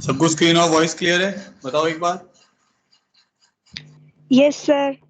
सबको स्क्रीन और voice clear है? बताओ एक बार। Yes sir.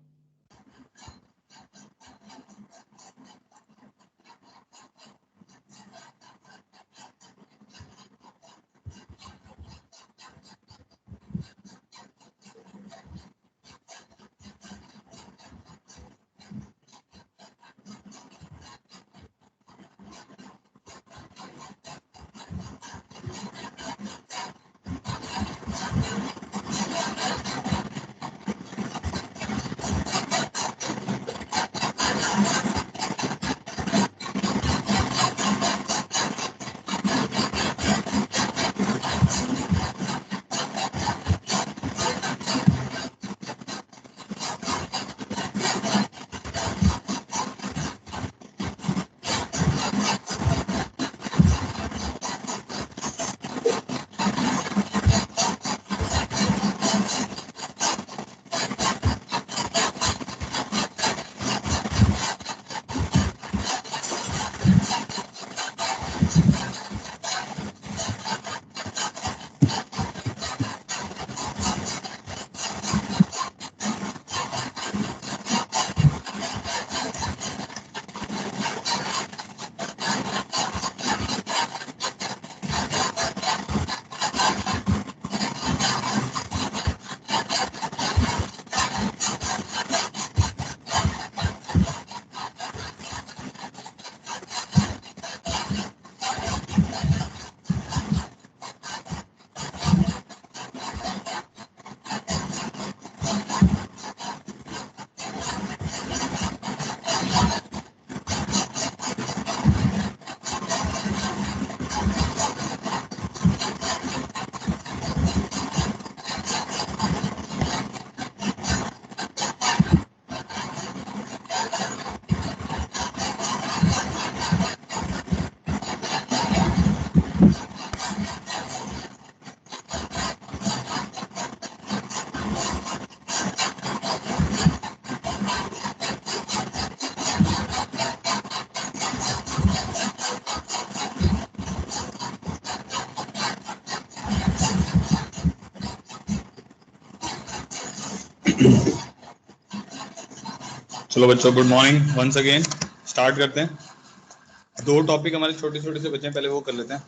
चलो बच्चों, good morning once again. Start करते हैं। दो टॉपिक हमारे छोटे छोटे से बच्चे हैं, पहले वो कर लेते हैं।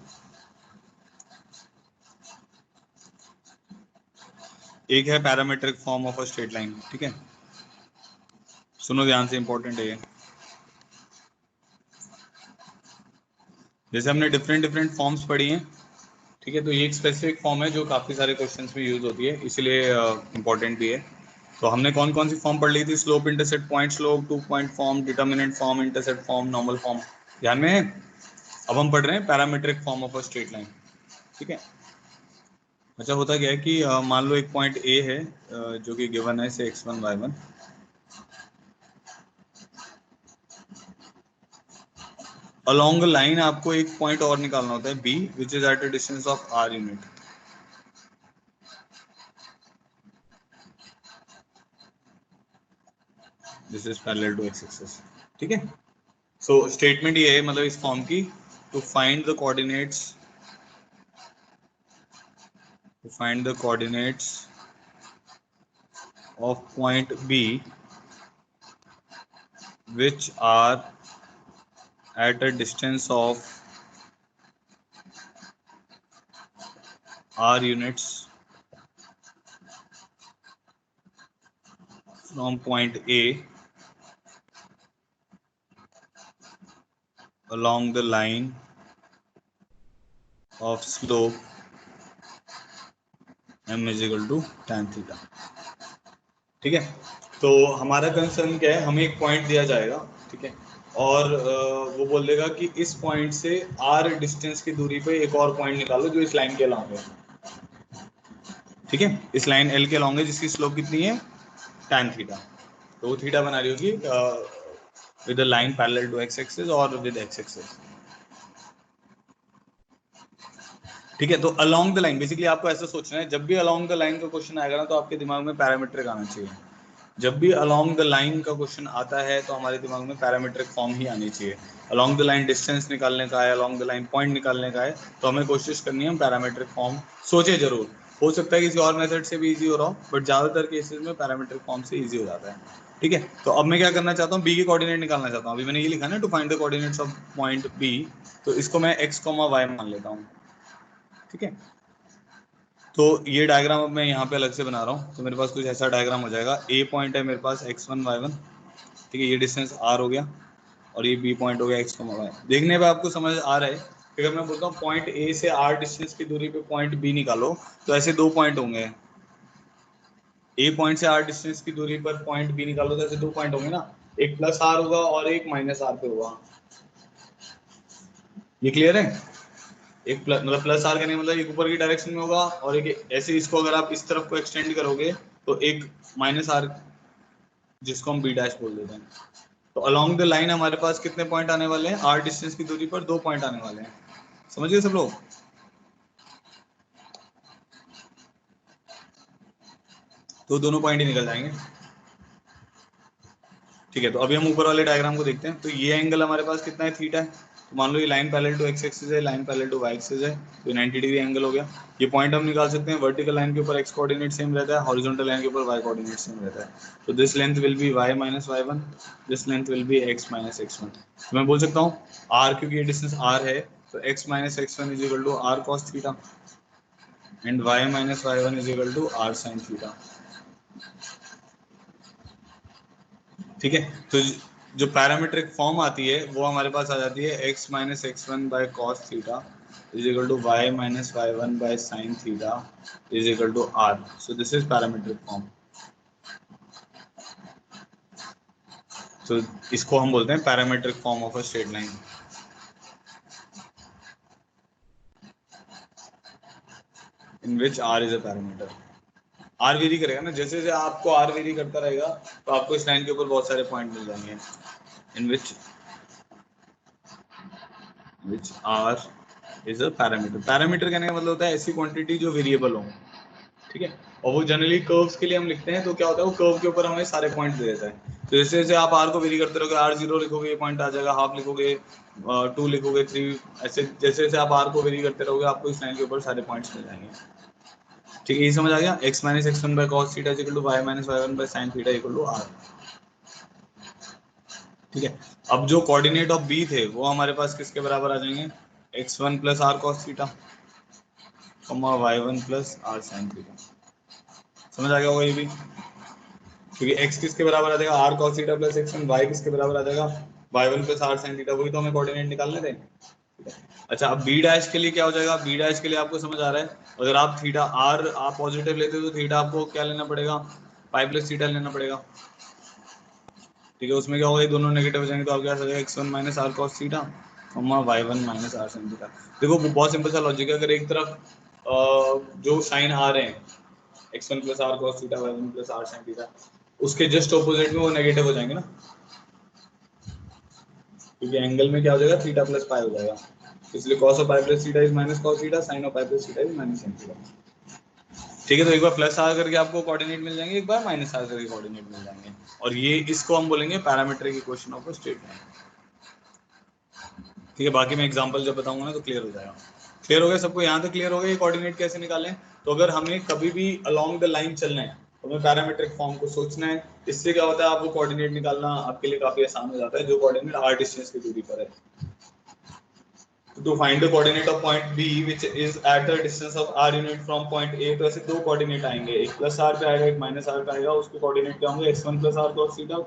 एक है parametric form of a straight line. ठीक है, सुनो ध्यान से, इंपॉर्टेंट है ये। जैसे हमने डिफरेंट डिफरेंट फॉर्म्स पढ़ी हैं, ठीक है, तो ये एक स्पेसिफिक फॉर्म है जो काफ़ी सारे क्वेश्चंस में यूज होती है, इसीलिए इंपॉर्टेंट भी है। तो हमने कौन कौन सी फॉर्म पढ़ ली थी? Slope intercept point slope, 2 point form, determinant form, intercept form, normal form. ध्यान में है? अब हम पढ़ रहे हैं parametric form of a straight line. ठीक है। अच्छा, होता क्या है कि मान लो एक पॉइंट ए है जो कि गिवन है से x1 y1। अलोंग लाइन आपको एक पॉइंट और निकालना होता है b, which is at a distance of r unit. This is parallel to x axis. ठीक है। सो स्टेटमेंट ये है, मतलब इस फॉर्म की, to find the coordinates, of point B which are at a distance of r units from point A along the line of slope m is equal to tan theta। ठीक है। तो हमारा concern क्या है? हमें एक point दिया जाएगा, ठीक है, और वो बोल देगा कि इस पॉइंट से r डिस्टेंस की दूरी पे एक और पॉइंट निकालो जो इस लाइन के अलॉन्ग है। ठीक है, इस लाइन L के अलॉन्ग है, जिसकी स्लोप कितनी है? tan theta. तो वो थीटा बना रही होगी with the line parallel to x axis और विद x एक्सिस। ठीक है, तो अलोंग द लाइन, बेसिकली आपको ऐसा सोचना है, जब भी अलोंग द लाइन का क्वेश्चन आएगा ना, तो आपके दिमाग में पैरामीट्रिक आना चाहिए। जब भी अलोंग द लाइन का क्वेश्चन आता है तो हमारे दिमाग में पैरामीट्रिक फॉर्म ही आनी चाहिए। अलोंग द लाइन डिस्टेंस निकालने का है, अलोंग द लाइन पॉइंट निकालने का है, तो हमें कोशिश करनी है हम पैरामीट्रिक फॉर्म सोचे जरूर। हो सकता है किसी और मेथड से भी इजी हो रहा हो, बट ज्यादातर केसेस में पैरामीट्रिक फॉर्म से इजी हो जाता है। ठीक है, तो अब मैं क्या करना चाहता हूँ, बी के कोऑर्डिनेट निकालना चाहता हूँ। अभी मैंने ये लिखा ना, to find the coordinates of point B, तो इसको मैं x, y मान लेता हूँ। ठीक है, तो ये डायग्राम अब मैं यहाँ पे अलग से बना रहा हूँ, तो मेरे पास कुछ ऐसा डायग्राम हो जाएगा। ए पॉइंट है मेरे पास x1 y1, ठीक है, ये डिस्टेंस r हो गया, और ये बी पॉइंट हो गया x, y। देखने पे आपको समझ आ रहा है कि अगर मैं बोलता हूँ पॉइंट ए से r डिस्टेंस की दूरी पे पॉइंट बी निकालो, तो ऐसे दो पॉइंट होंगे। ए पॉइंट से r डिस्टेंस की दूरी पर पॉइंट बी निकालो तो ऐसे दो पॉइंट होंगे ना, एक प्लस r होगा और एक माइनस r पे होगा। ये क्लियर है? एक प्लस मतलब प्लस आर करने मतलब एक ऊपर की डायरेक्शन में होगा, और एक ऐसे इसको अगर आप इस तरफ को एक्सटेंड करोगे तो एक माइनस आर, जिसको हम बी डैश बोल देते हैं। तो अलोंग द लाइन हमारे पास कितने पॉइंट आने वाले हैं? आर डिस्टेंस की दूरी पर दो पॉइंट आने वाले हैं। समझ गए सब लोग? तो दोनों पॉइंट ही निकल जाएंगे। ठीक है, तो अभी हम ऊपर वाले डायग्राम को देखते हैं। तो ये एंगल हमारे पास कितना है? थीटा है। तो मान लो ये line parallel to x axis है, line parallel to Y axis है, तो 90 डिग्री एंगल हो गया। ये पॉइंट हम निकाल सकते हैं। वर्टिकल लाइन के ऊपर एक्स कोऑर्डिनेट सेम रहता है, हॉरिजॉन्टल लाइन के ऊपर वाई कोऑर्डिनेट सेम रहता है। तो this length will be y minus y one, this length will be x minus x one. तो मैं बोल सकता हूँ आर, क्योंकि ये डिस्टेंस आर है, तो x minus x one is equal to r cos theta, and y minus y one is equal to r sine theta. ठीक है, तो जो पैरामीट्रिक फॉर्म आती है वो हमारे पास आ जाती है x minus x one by cos theta is equal to y minus y one by sine theta is equal to r. So this is parametric form. तो इसको हम बोलते हैं parametric form of a straight line, in which r is a parameter. R vary करेगा ना, जैसे जैसे आपको आर वेरी करता रहेगा तो आपको इस लाइन के ऊपर बहुत सारे पॉइंट मिल जाएंगे, in which r is a parameter. Parameter कहने का मतलब होता है ऐसी क्वांटिटी जो वेरिएबल हो। ठीक है, और वो जनरली कर्व्स के लिए हम लिखते हैं। तो क्या होता है, वो कर्व के ऊपर हमें सारे पॉइंट दे देता है। तो जैसे जैसे आप आर को वेरी करते रहोगे, आर जीरो लिखोगे ये पॉइंट आ जाएगा, हाफ लिखोगे, टू लिखोगे, थ्री, ऐसे जैसे जैसे आप आर को वेरी करते रहोगे आपको इस लाइन के ऊपर सारे पॉइंट्स मिल जाएंगे। ठीक है, ये समझ आ गया? X minus x one by cos theta equal to y minus y one by sine theta equal to r. ठीक है, अब जो कोऑर्डिनेट ऑफ बी थे वो हमारे पास किसके बराबर आ जाएंगे? X one plus are cos theta, y one plus are sine theta. समझ आ गया होगा ये भी? क्योंकि x किसके बराबर आ जाएगा? r cos theta plus x1, y किसके बराबर आ जाएगा? y1 plus r sin theta. वही तो हमें कोऑर्डिनेट निकालने थे। अच्छा, अब b डैश के लिए क्या हो जाएगा? b डैश के लिए आपको समझ आ रहा है, अगर आप थीटा r आप पॉजिटिव लेते हो तो थीटा आपको क्या लेना पड़ेगा? पाई प्लस थीटा लेना पड़ेगा। ठीक है, उसमें क्या होगा, ये दोनों नेगेटिव हो जाएंगे तो आपके पास आ जाएगा x1 minus r cos theta, y1 minus r sin theta. देखो बहुत सिंपल सा लॉजिक है। अगर एक तरफ जो साइन आ रहे हैं x1 plus r cos theta, y1 plus r sin theta, उसके जस्ट ऑपोजिट में वो नेगेटिव हो जाएंगे ना, क्योंकि एंगल में क्या हो जाएगा? थीटा प्लस पाई हो जाएगा। इसलिए cos of pi plus theta is minus cos theta, sin of pi plus theta is minus sin theta. ठीक है, तो एक बार प्लस आर करके आपको कोऑर्डिनेट मिल जाएंगे, एक बार माइनस आर करके कोऑर्डिनेट मिल जाएंगे, और ये इसको हम बोलेंगे parametric equation of a straight line. ठीक है, बाकी मैं एग्जांपल जब बताऊंगा ना तो क्लियर हो जाएगा। क्लियर हो गया सबको? यहाँ तक क्लियर हो गया ये कोऑर्डिनेट कैसे निकालें? तो अगर हमें कभी भी अलोंग द लाइन चलना है तो हमें पैरामीट्रिक फॉर्म को सोचना है। इससे क्या होता है, आपको कोऑर्डिनेट निकालना आपके लिए काफी आसान हो जाता है, जो कोऑर्डिनेट आर डिस्टेंस की दूरी पर है। To find the coordinate of point B which is at a distance of r unit from point A, तो ऐसे दो कोऑर्डिनेट आएंगे, एक प्लस r पे आएगा, एक माइनस r पे आएगा। उसके कोऑर्डिनेट क्या होंगे? x1 plus r cos theta,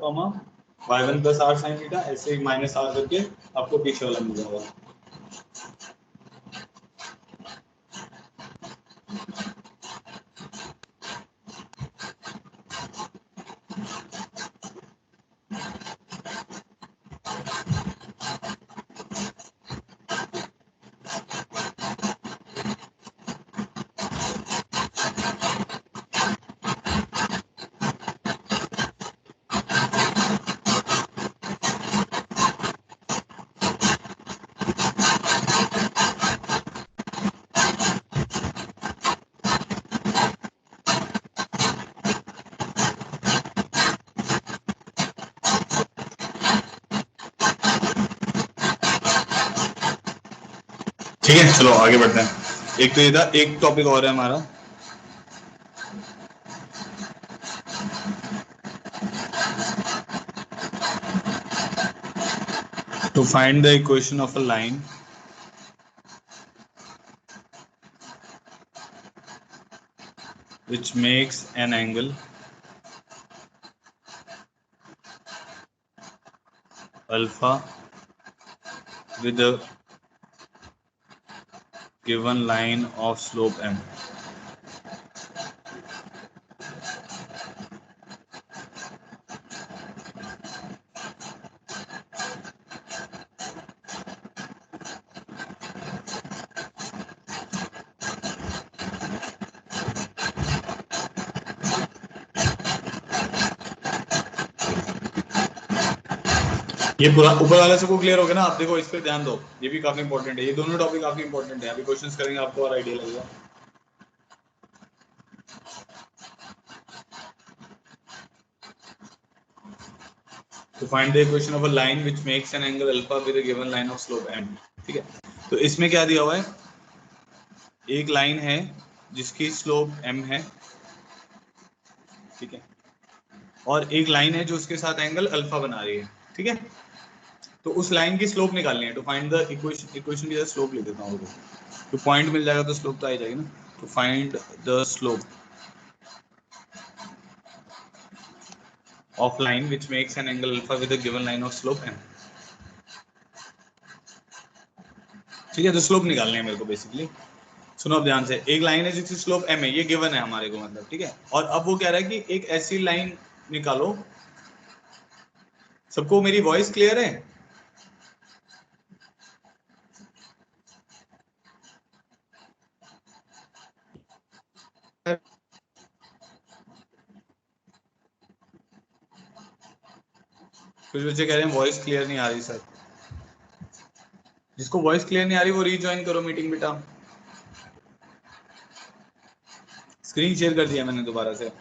y1 plus r sin theta. ऐसे ही माइनस r करके आपको पीछे वाला मिल जाएगा। ठीक है, चलो आगे बढ़ते हैं। एक तो ये था, एक टॉपिक और है हमारा, to find the equation of a line which makes an angle alpha with a given line of slope m। ये पूरा ऊपर वाला सबको क्लियर हो गया ना? आप देखो, इस पे ध्यान दो, ये भी काफी इंपॉर्टेंट है, ये दोनों टॉपिक काफी इंपॉर्टेंट है। अभी क्वेश्चंस करेंगे, आपको और आइडिया लगेगा। To find the equation of a line which makes an angle alpha with a given line of slope m। ठीक है, तो इसमें क्या दिया हुआ है? एक लाइन है जिसकी स्लोप m है, ठीक है, और एक लाइन है जो उसके साथ एंगल अल्फा बना रही है, ठीक है। तो उस लाइन की स्लोप निकालनी है। टू फाइंड द इक्वेशन की स्लोप लिख देता हूँ, तो पॉइंट मिल जाएगा तो स्लोप तो आ जाएगी ना। To find the slope of line which makes an angle alpha with a given line of slope m। ठीक है, तो स्लोप निकालनी है मेरे को बेसिकली। सुनो अब ध्यान से, एक लाइन है जिसकी स्लोप m है, ये गिवन है हमारे को, मतलब ठीक है। और अब वो कह रहा है कि एक ऐसी लाइन निकालो। सबको मेरी वॉइस क्लियर है? कुछ बच्चे कह रहे हैं वॉइस क्लियर नहीं आ रही सर। जिसको वॉइस क्लियर नहीं आ रही वो रीज्वाइन करो मीटिंग बेटा। स्क्रीन शेयर कर दिया मैंने दोबारा से।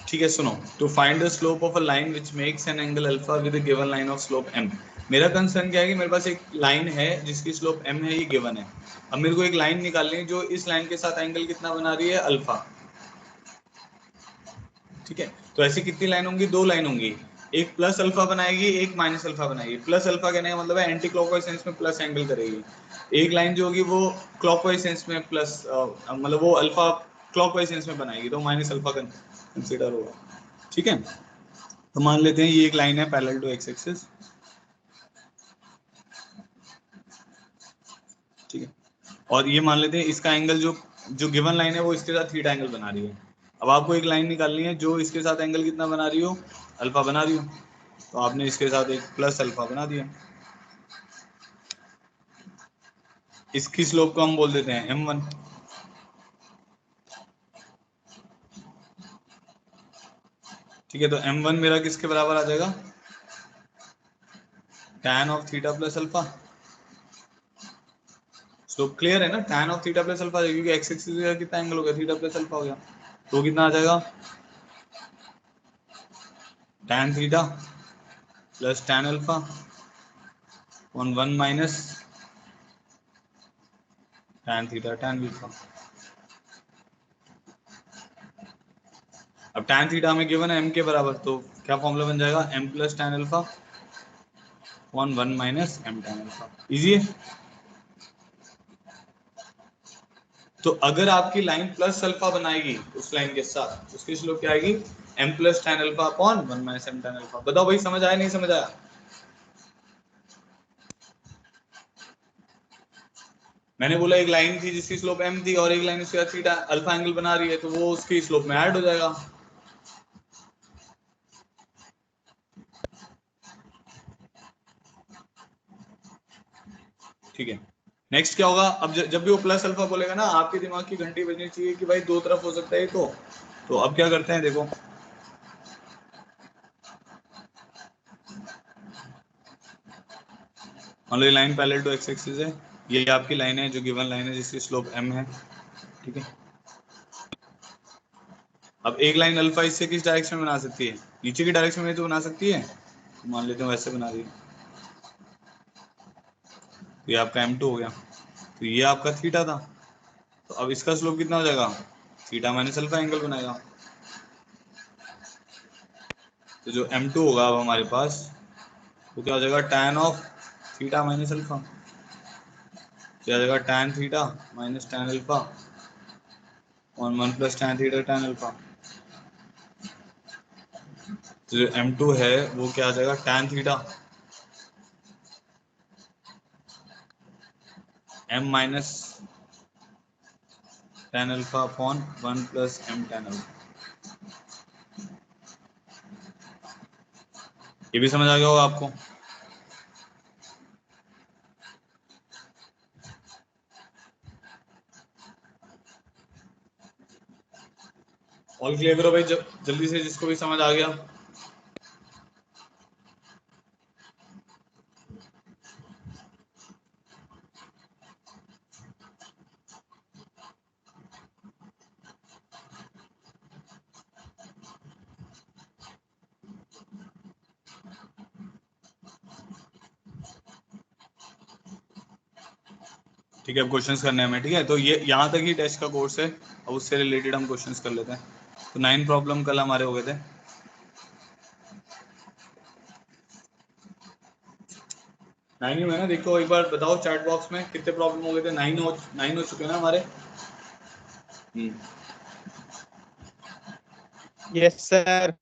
ठीक है, सुनो। To find the slope of a line which makes an angle alpha with a given line of slope m। मेरा कंसर्न क्या है कि मेरे पास एक लाइन है जिसकी स्लोप m है, ये गिवन है। अब मेरे को एक लाइन निकालनी है जो इस लाइन के साथ एंगल कितना बना रही है? अल्फा। ठीक है, तो ऐसी कितनी लाइन होंगी? दो लाइन होंगी, एक प्लस अल्फा बनाएगी, एक माइनस अल्फा बनाएगी। प्लस अल्फा कहने का मतलब है एंटी क्लॉकवाइज सेंस में प्लस एंगल करेगी। एक लाइन जो होगी वो क्लॉकवाइज सेंस में प्लस, मतलब वो अल्फा क्लॉकवाइज सेंस में बनाएगी, तो माइनस अल्फा कंसीडर होगा। ठीक है, तो मान लेते हैं ये एक लाइन है पैरेलल टू एक्स एक्सिस, ठीक है, और ये मान लेते हैं इसका एंगल जो जो गिवन लाइन है वो इसके साथ थीटा एंगल बना रही है। अब आपको एक लाइन निकालनी है जो इसके साथ एंगल कितना बना रही हो? अल्फा बना रही हो, तो आपने इसके साथ एक प्लस अल्फा बना दिया। इसकी स्लोप को हम बोल देते हैं m1। ठीक है, तो m1 मेरा किसके बराबर आ जाएगा? tan of theta plus alpha. Slope clear है ना? tan of theta plus alpha, क्योंकि एक्स एक्सिस का कितना एंगल हो गया? थीटा प्लस अल्फा हो गया, तो कितना आ जाएगा? tan theta plus tan alpha on 1 minus tan theta tan alpha. अब tan थीटा हमें गिवन है m के बराबर, तो क्या फॉर्मूला बन जाएगा? m plus tan alpha on 1 minus m tan alpha. Easy है। तो अगर आपकी लाइन प्लस अल्फा बनाएगी उस लाइन के साथ, उसकी स्लोप क्या आएगी? m plus tan alpha upon 1 minus m tan alpha. बताओ भाई, समझ आया नहीं समझ आया? मैंने बोला एक लाइन थी जिसकी स्लोप m थी और एक लाइन उसके साथ थीटा अल्फा एंगल बना रही है, तो वो उसकी स्लोप में ऐड हो जाएगा। ठीक है, नेक्स्ट क्या होगा? अब जब भी वो प्लस अल्फा बोलेगा ना, आपके दिमाग की घंटी बजनी चाहिए कि भाई दो तरफ हो सकता है। तो अब क्या करते हैं, देखो, मान लो ये line parallel to x axis है, ये आपकी लाइन है जो गिवन लाइन है जिसकी स्लोप m है, ठीक है। अब एक लाइन अल्फा इससे किस डायरेक्शन में बना सकती है? नीचे की डायरेक्शन में तो बना सकती है, तो मान लेते हैं वैसे बना रही है। तो ये आपका m2 हो गया। तो ये आपका थीटा था। तो अब इसका स्लोप कितना हो जाएगा, थीटा माइनस अल्फा एंगल बनाएगा। तो जो m2 होगा अब हमारे पास वो क्या हो जाएगा, tan of theta minus alpha. क्या हो जाएगा, tan theta minus tan alpha और 1 plus tan theta tan alpha. तो जो m2 है वो क्या आ जाएगा, tan theta m minus tan alpha upon 1 plus m tan alpha. ये भी समझ आ गया होगा आपको। ऑल क्लियर करो भाई, जल्दी से जिसको भी समझ आ गया। ठीक है, अब क्वेश्चंस करने हैं हमें। ठीक है, तो ये यहाँ तक ही टेस्ट का कोर्स है। अब उससे रिलेटेड हम क्वेश्चंस कर लेते हैं। तो 9 प्रॉब्लम कल हमारे हो गए थे। 9 ही हुए ना, देखो एक बार बताओ चैट बॉक्स में कितने प्रॉब्लम हो गए थे। 9 हो चुके हैं ना हमारे। Yes sir.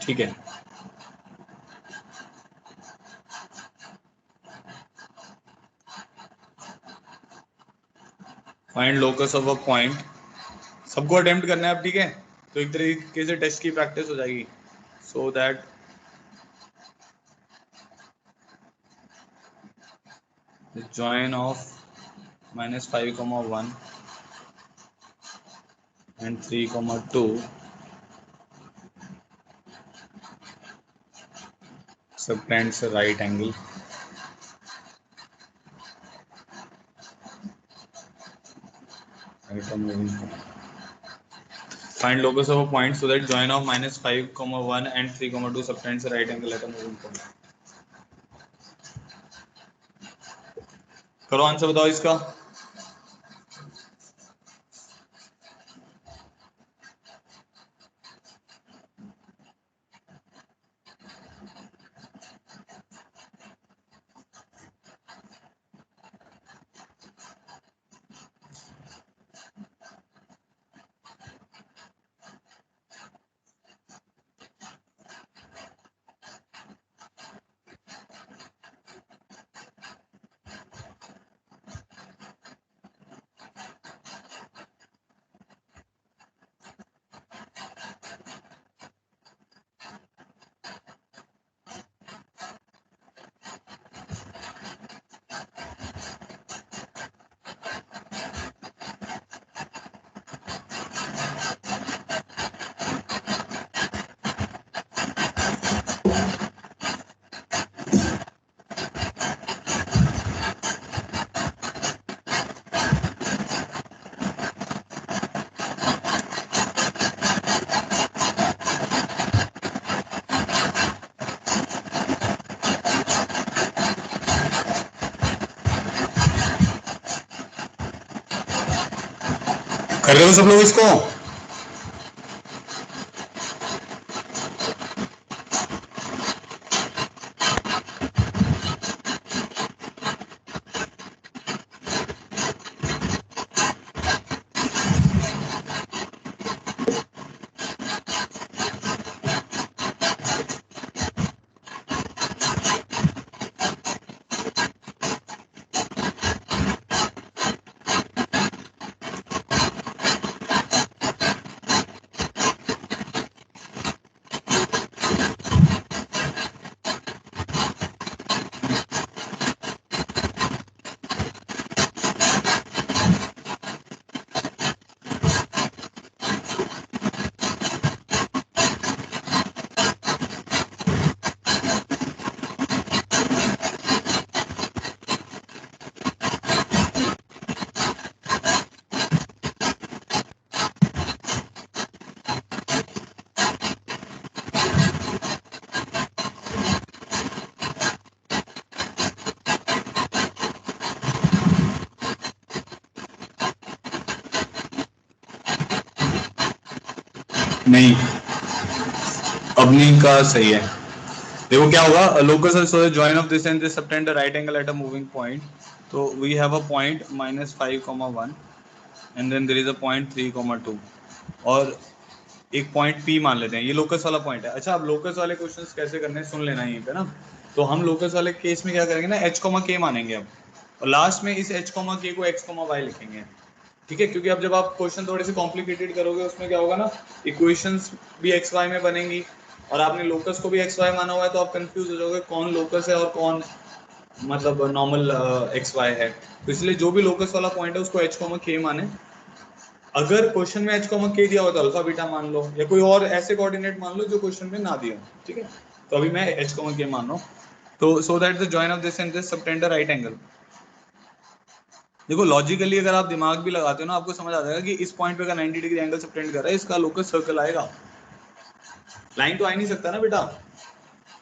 ठीक है, find locus of a point. सबको अटेम्प्ट करना है अब, ठीक है। तो एक तरीके से टेस्ट की प्रैक्टिस हो जाएगी, so that the join of -5, 1 and 3, 2 subtends a right angle. Right, find locus of a point so that join of -5, 1 and 3, 2 subtends a right angle at a moving point. करो answer बताओ इसका। कर रहे हो सब लोग इसको। नहीं, अपनी का सही है। देखो क्या होगा, locus so join of this and this subtend right angle at a moving point, तो we have a point -5, 1 and then there is a point 3, 2 और एक पॉइंट P मान लेते हैं, ये लोकस वाला पॉइंट है। अच्छा, अब लोकस वाले क्वेश्चंस कैसे करने हैं सुन लेना यहीं पे ना। तो हम लोकस वाले केस में क्या करेंगे ना, h, k मानेंगे अब, और लास्ट में इस h, k को x, y लिखेंगे, ठीक है। क्योंकि अब जब आप क्वेश्चन थोड़े से कॉम्प्लिकेटेड करोगे उसमें क्या होगा ना, इक्वेशंस भी एक्स वाई में बनेंगी और आपने लोकस को भी एक्स वाई माना हुआ है, तो आप कंफ्यूज हो जाओगे कौन लोकस है और कौन मतलब नॉर्मल एक्स वाई है। तो इसलिए जो भी लोकस वाला पॉइंट है उसको h, k माने। अगर क्वेश्चन में h, k दिया हो तो अल्फा बीटा मान लो, या कोई और ऐसे कोऑर्डिनेट मान लो जो क्वेश्चन में ना दिया हो, ठीक है। तो अभी मैं h, k मान रहा हूँ। तो so that the join of this and this subtend a right angle. देखो लॉजिकली अगर आप दिमाग भी लगाते हो ना, आपको समझ आ जाएगा कि इस पॉइंट पे का 90 डिग्री एंगल सबटेंड कर रहा है, इसका लोकस सर्कल आएगा। लाइन तो आ ही नहीं सकता ना बेटा,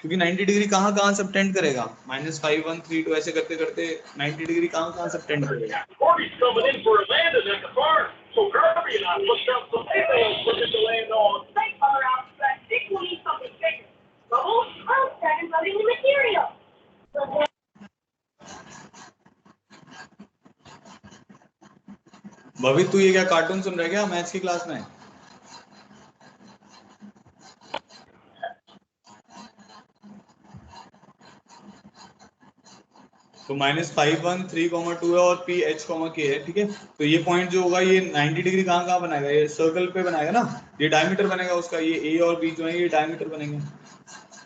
क्योंकि 90 डिग्री कहाँ कहाँ सबटेंड करेगा, -5, 1, 3, 2 ऐसे करते करते 90 डिग्री कहाँ कहाँ सबटेंड करेगा। भवित तू ये क्या कार्टून सुन रहा है क्या मैथ्स की क्लास में? तो -5, 1, 3, 2 है और P, H, K है, ठीक है। तो ये पॉइंट जो होगा ये 90 डिग्री कहाँ कहाँ बनाएगा, ये सर्कल पे बनाएगा ना, ये डायमीटर बनेगा उसका, ये A और B जो है ये डायमीटर बनेंगे,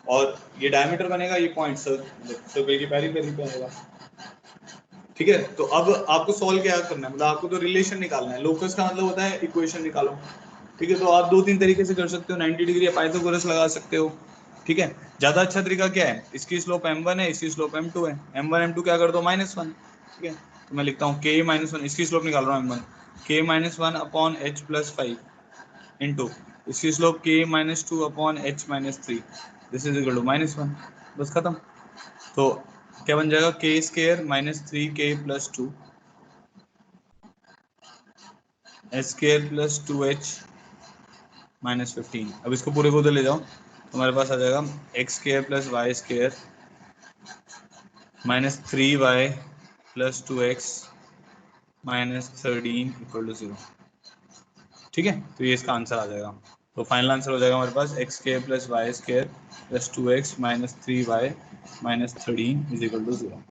और ये डायमीटर बनेगा, ये पॉइंट सर्कल की पेरी पेरी पे आएगा, ठीक है। तो अब आपको सॉल्व क्या करना है, मतलब आपको तो रिलेशन निकालना है। लोकस का मतलब होता है इक्वेशन निकालो, ठीक है। तो आप दो तीन तरीके से कर सकते हो, 90 डिग्री या पाइथागोरस लगा सकते हो, ठीक है। ज्यादा अच्छा तरीका क्या है, इसकी स्लोप m1 है, इसकी स्लोप m2 है, m1 m2 क्या कर दो -1, ठीक है। तो मैं लिखता हूँ k -1, इसकी स्लोप निकाल रहा हूँ m1, k -1 upon h + 5 into इसकी slope k -2 upon h -3, this is equal to -1, बस खत्म। तो क्या बन जाएगा, k square -3k + 2 h square + 2h -15। अब इसको पूरे को उधर ले जाओ तो हमारे पास आ जाएगा x square + y square -3y + 2x -13 = 0, ठीक है। तो ये इसका आंसर आ जाएगा। तो फाइनल आंसर हो जाएगा हमारे पास x square + y square + 2x -3y -13 = 0,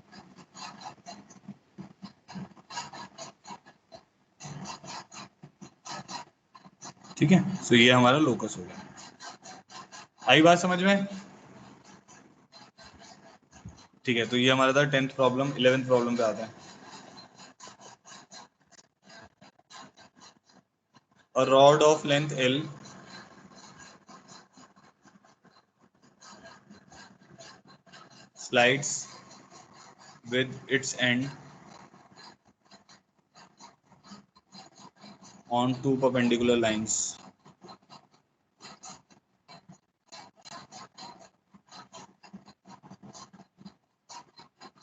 ठीक है। तो ये हमारा लोकस हो गया। आई बात समझ में? ठीक है। तो ये हमारा था 10th प्रॉब्लम। 11th प्रॉब्लम पे आता है। A rod of length L slides with its end on two perpendicular lines.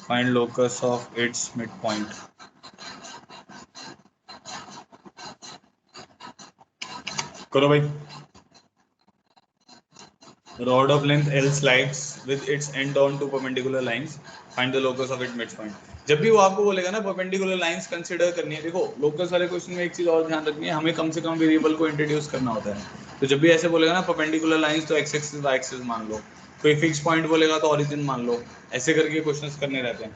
Find locus of its midpoint. करो भाई। Rod of length L slides with its end on two perpendicular lines. Find the locus of its midpoint. जब भी वो आपको बोलेगा ना perpendicular lines consider करनी है, देखो लोकस वाले क्वेश्चन में एक चीज और ध्यान रखनी है, हमें कम से कम वेरिएबल को इंट्रोड्यूस करना होता है। तो जब भी ऐसे बोलेगा ना परपेंडिकुलर लाइंस, तो एक्स एक्सिस वाई एक्सिस मान लो, कोई फिक्स पॉइंट बोलेगा तो ओरिजिन मान लो, ऐसे करके क्वेश्चंस करने रहते हैं।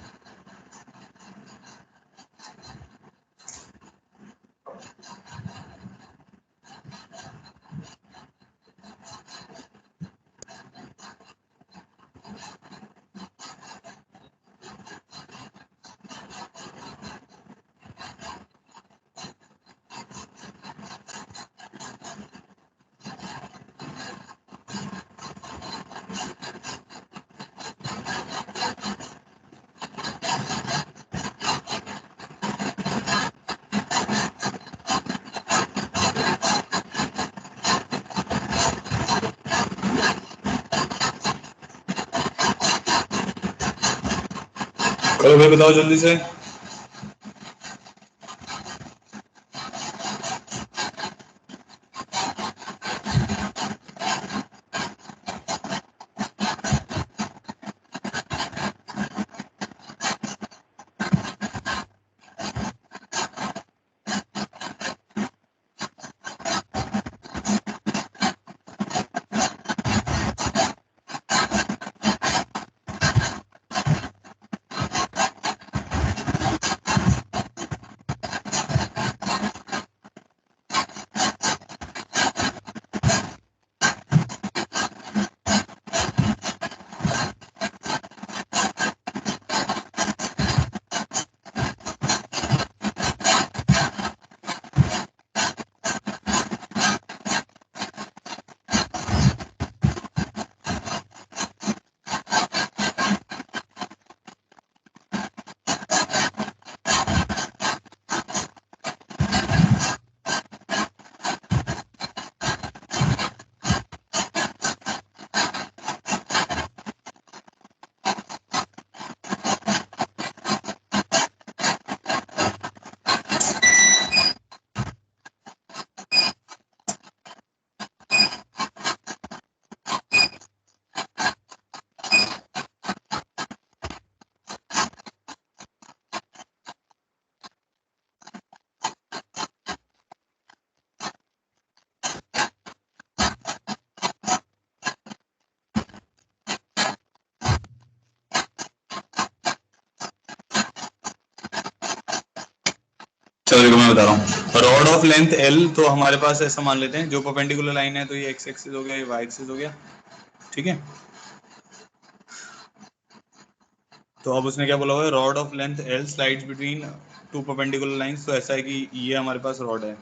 करो भाई, बताओ जल्दी से। चलो देखो मैं बता रहा हूँ, रॉड ऑफ लेंथ एल, तो हमारे पास ऐसा मान लेते हैं, जो परपेंडिकुलर लाइन है तो ये एक्स एक्सिस हो गया, ये वाई एक्सिस हो गया, ठीक है। तो अब उसने क्या बोला हुआ है, rod of length L slides between two perpendicular lines, तो ऐसा है कि ये हमारे पास रॉड है,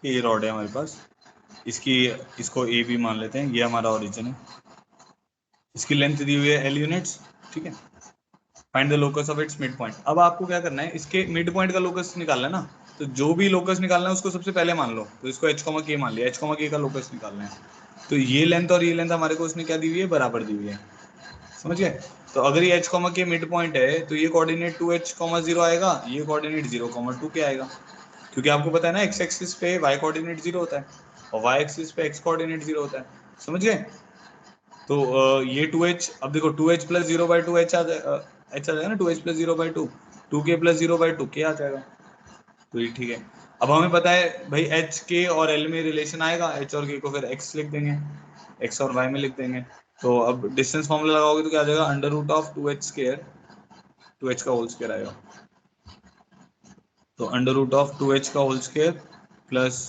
ये रॉड है हमारे पास, इसकी इसको ए बी मान लेते हैं, ये हमारा ओरिजिन है, इसकी लेंथ दी हुई है एल यूनिट्स, ठीक है। Find the locus of its mid point. अब आपको क्या करना है, इसके मिड पॉइंट का लोकस निकालना है ना, तो जो भी लोकस निकालना है उसको सबसे पहले मान लो, तो इसको एच के मान लिया, एच के का लोकस निकालना है, तो ये लेंथ और ये लेंथ हमारे को उसने क्या दी हुई है, बराबर दी हुई है, समझ गए। तो अगर ये एच के मिड पॉइंट है तो ये कोऑर्डिनेट 2h, 0 आएगा, ये कोऑर्डिनेट 0, 2 के आएगा, क्योंकि आपको पता है ना एक्स एक्सिस पे वाई कोऑर्डिनेट 0 होता है और वाई एक्सिस पे एक्स कोऑर्डिनेट 0 होता है, समझ गए। तो ये 2h, अब देखो 2h प्लस 0/2 h आ जाएगा ना, 2h plus 0/2, 2k plus 0/2 k आ जाएगा, तो ये ठीक है। अब हमें पता है भाई एच के और एल में रिलेशन आएगा, एच और के को फिर एक्स लिख देंगे, एक्स और वाई में लिख देंगे, तो अब डिस्टेंस फॉर्मूला लगाओगे तो क्या आ जाएगा, under root of 2h², 2h का होल स्क्वायर आएगा, तो अंडर रूट ऑफ 2h का होल स्क्वायर प्लस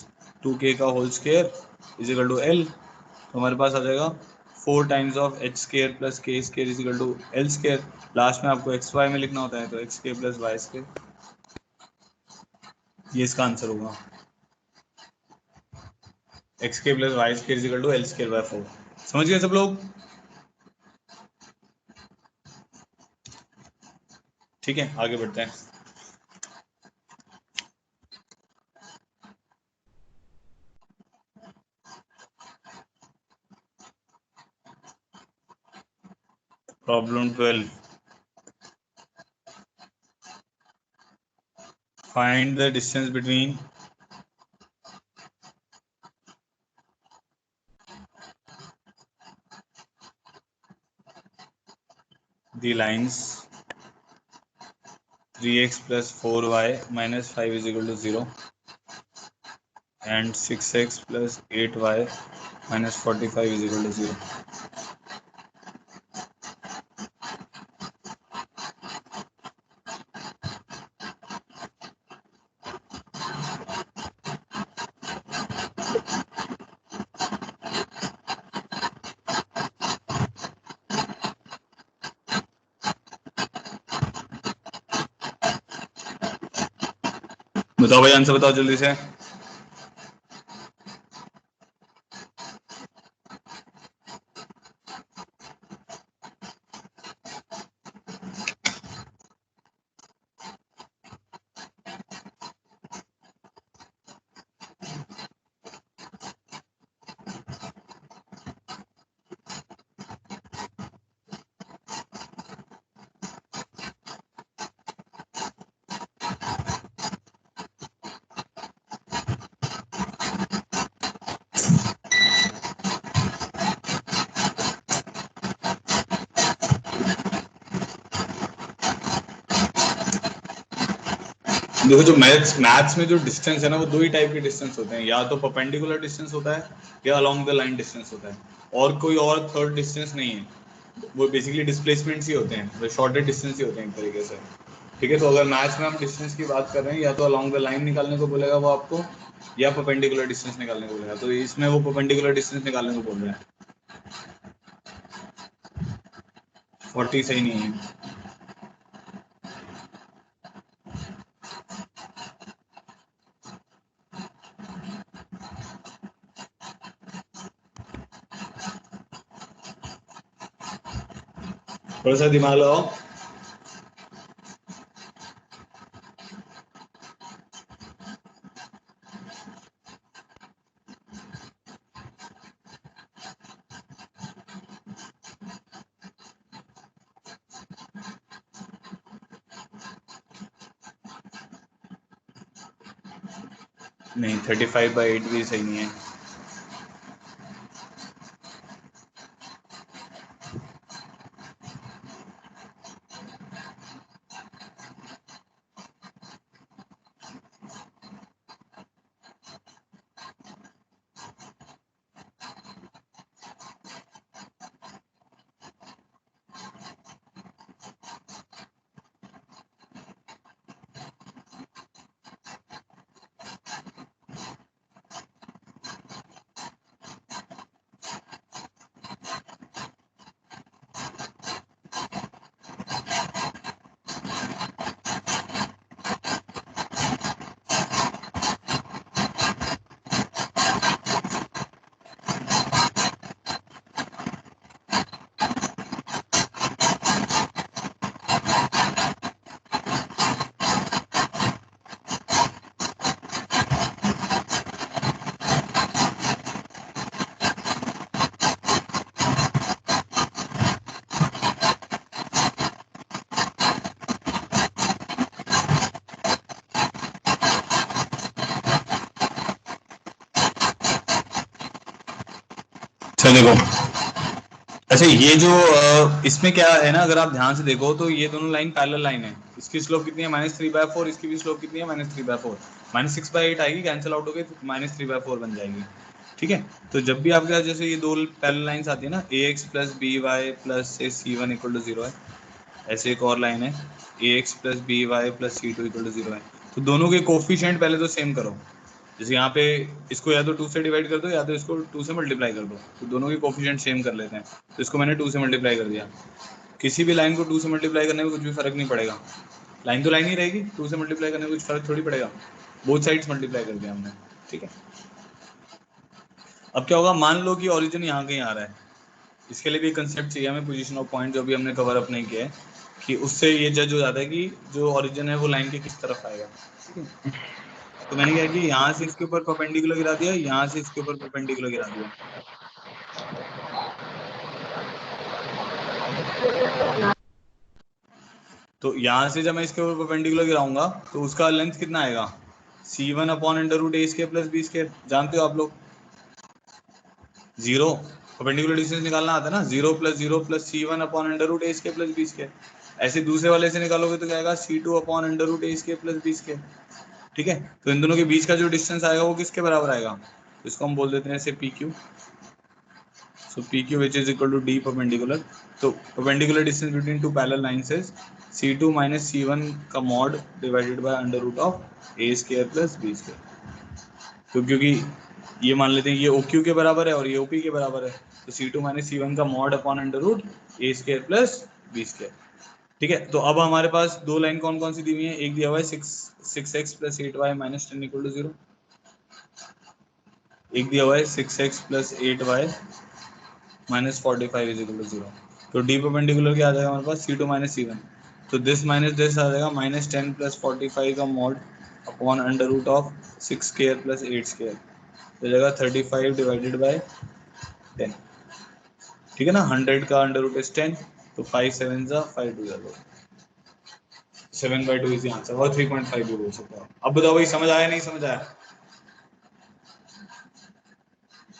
2k का whole square is equal to L, तो हमारे पास आ जाएगा 4 times of H square plus K square is equal to L square, last में आपको एक्स वाई में लिखना होता है, तो X square plus Y square, ये इसका आंसर होगा, X square plus Y square is equal to L square by 4। समझ गए सब लोग, ठीक है आगे बढ़ते हैं। Problem 12, find the distance between the lines 3x plus 4y minus 5 is equal to 0 and 6x plus 8y minus 45 is equal to 0। बताओ भाई आंसर बताओ जल्दी से। देखो जो मैथ्स में जो डिस्टेंस है ना, वो दो ही टाइप के डिस्टेंस होते हैं, या तो परपेंडिकुलर डिस्टेंस होता है या अलोंग द लाइन डिस्टेंस होता है, और कोई और थर्ड डिस्टेंस नहीं है, वो बेसिकली डिस्प्लेसमेंट्स ही होते हैं, शॉर्टेड डिस्टेंस ही होते हैं एक तरीके से, ठीक है। तो अगर मैथ्स में हम डिस्टेंस की बात कर रहे हैं, या तो अलोंग द लाइन निकालने को बोलेगा वो आपको, या परपेंडिकुलर डिस्टेंस निकालने को बोलेगा, तो इसमें वो परपेंडिकुलर डिस्टेंस निकालने को बोल रहे हैं। 40 सही नहीं है। थोड़ा सा दिमाग लगाओ। नहीं 35/8 भी सही नहीं है। अच्छा देखो, अच्छा ये जो इसमें क्या है ना, अगर आप ध्यान से देखो तो ये दोनों लाइन पैरेलल लाइन है। इसकी स्लोप कितनी है -3/4, इसकी भी स्लोप कितनी है -3/4, -6/8 आएगी, कैंसिल आउट हो गई तो -3/4 बन जाएगी। ठीक है, तो जब भी आपके पास जैसे ये दो पैरेलल लाइंस आती है ना, ax + by + c1 = 0 है, ऐसे एक और लाइन है ax + by + c2 = 0 है, तो दोनों के कोफिशिएंट पहले तो सेम करो। जैसे यहाँ पे इसको या तो 2 से डिवाइड कर दो या तो इसको 2 से मल्टीप्लाई कर दो, तो दोनों की कोफिशिएंट सेम कर लेते हैं। तो इसको मैंने 2 से मल्टीप्लाई कर दिया। किसी भी लाइन को 2 से मल्टीप्लाई करने में कुछ भी फर्क नहीं पड़ेगा, लाइन तो लाइन ही रहेगी, 2 से मल्टीप्लाई करने में कुछ फर्क थोड़ी पड़ेगा, बोथ साइड्स मल्टीप्लाई कर दिया हमने। ठीक है, अब क्या होगा, मान लो कि ऑरिजिन यहाँ कहीं आ रहा है, इसके लिए भी कंसेप्ट चाहिए हमें, पोजीशन ऑफ पॉइंट, जो भी हमने कवर अप नहीं किया है, कि उससे ये जज हो जाता है कि जो ऑरिजिन है वो लाइन के किस तरफ आएगा। ठीक है, तो मैंने क्या किया, यहाँ से इसके ऊपर परपेंडिकुलर गिरा दिया, यहाँ से इसके ऊपर परपेंडिकुलर गिरा दिया। तो यहाँ से जब मैं इसके ऊपर परपेंडिकुलर गिराऊंगा तो उसका लेंथ कितना आएगा, c1/√a² + b²। जानते हो आप लोग, 0 परपेंडिकुलर डिस्टेंस निकालना आता है ना, 0 + 0 + c1/√a² + b²। ऐसे दूसरे वाले से निकालोगे तो क्या आएगा, c2/√a² + b²। ठीक है, तो इन दोनों के बीच का जो डिस्टेंस आएगा वो किसके बराबर आएगा, तो इसको हम बोल देते हैं ऐसे pq। So PQ, which is equal to D perpendicular. तो perpendicular distance between two parallel lines is C2 - C1 का mod divided by √a² + b²। तो क्योंकि ये मान लेते हैं ये OQ के बराबर है और ये OP के बराबर है, तो C2 - C1 का mod अपॉन √a² + b²। ठीक है, तो अब हमारे पास दो लाइन कौन कौन सी दी हुई है, एक दिया हुआ है 6x + 8y - 10 = 0, एक दिया हुआ है 6x + 8y -45 = 0। तो D परपेंडिकुलर क्या आ जाएगा हमारे पास, C2 - C1, तो दिस माइनस दिस आ जाएगा -10 + 45 का मॉड अपॉन √6² + 8² तो जाएगा 35 / 10। ठीक है ना, 100 का √ is 10, तो 5 7 जा 5 2 जा 7/2 इज द आंसर, और 3.5 भी बोल सकते हो। अब बताओ भाई, समझ आया नहीं समझ आया?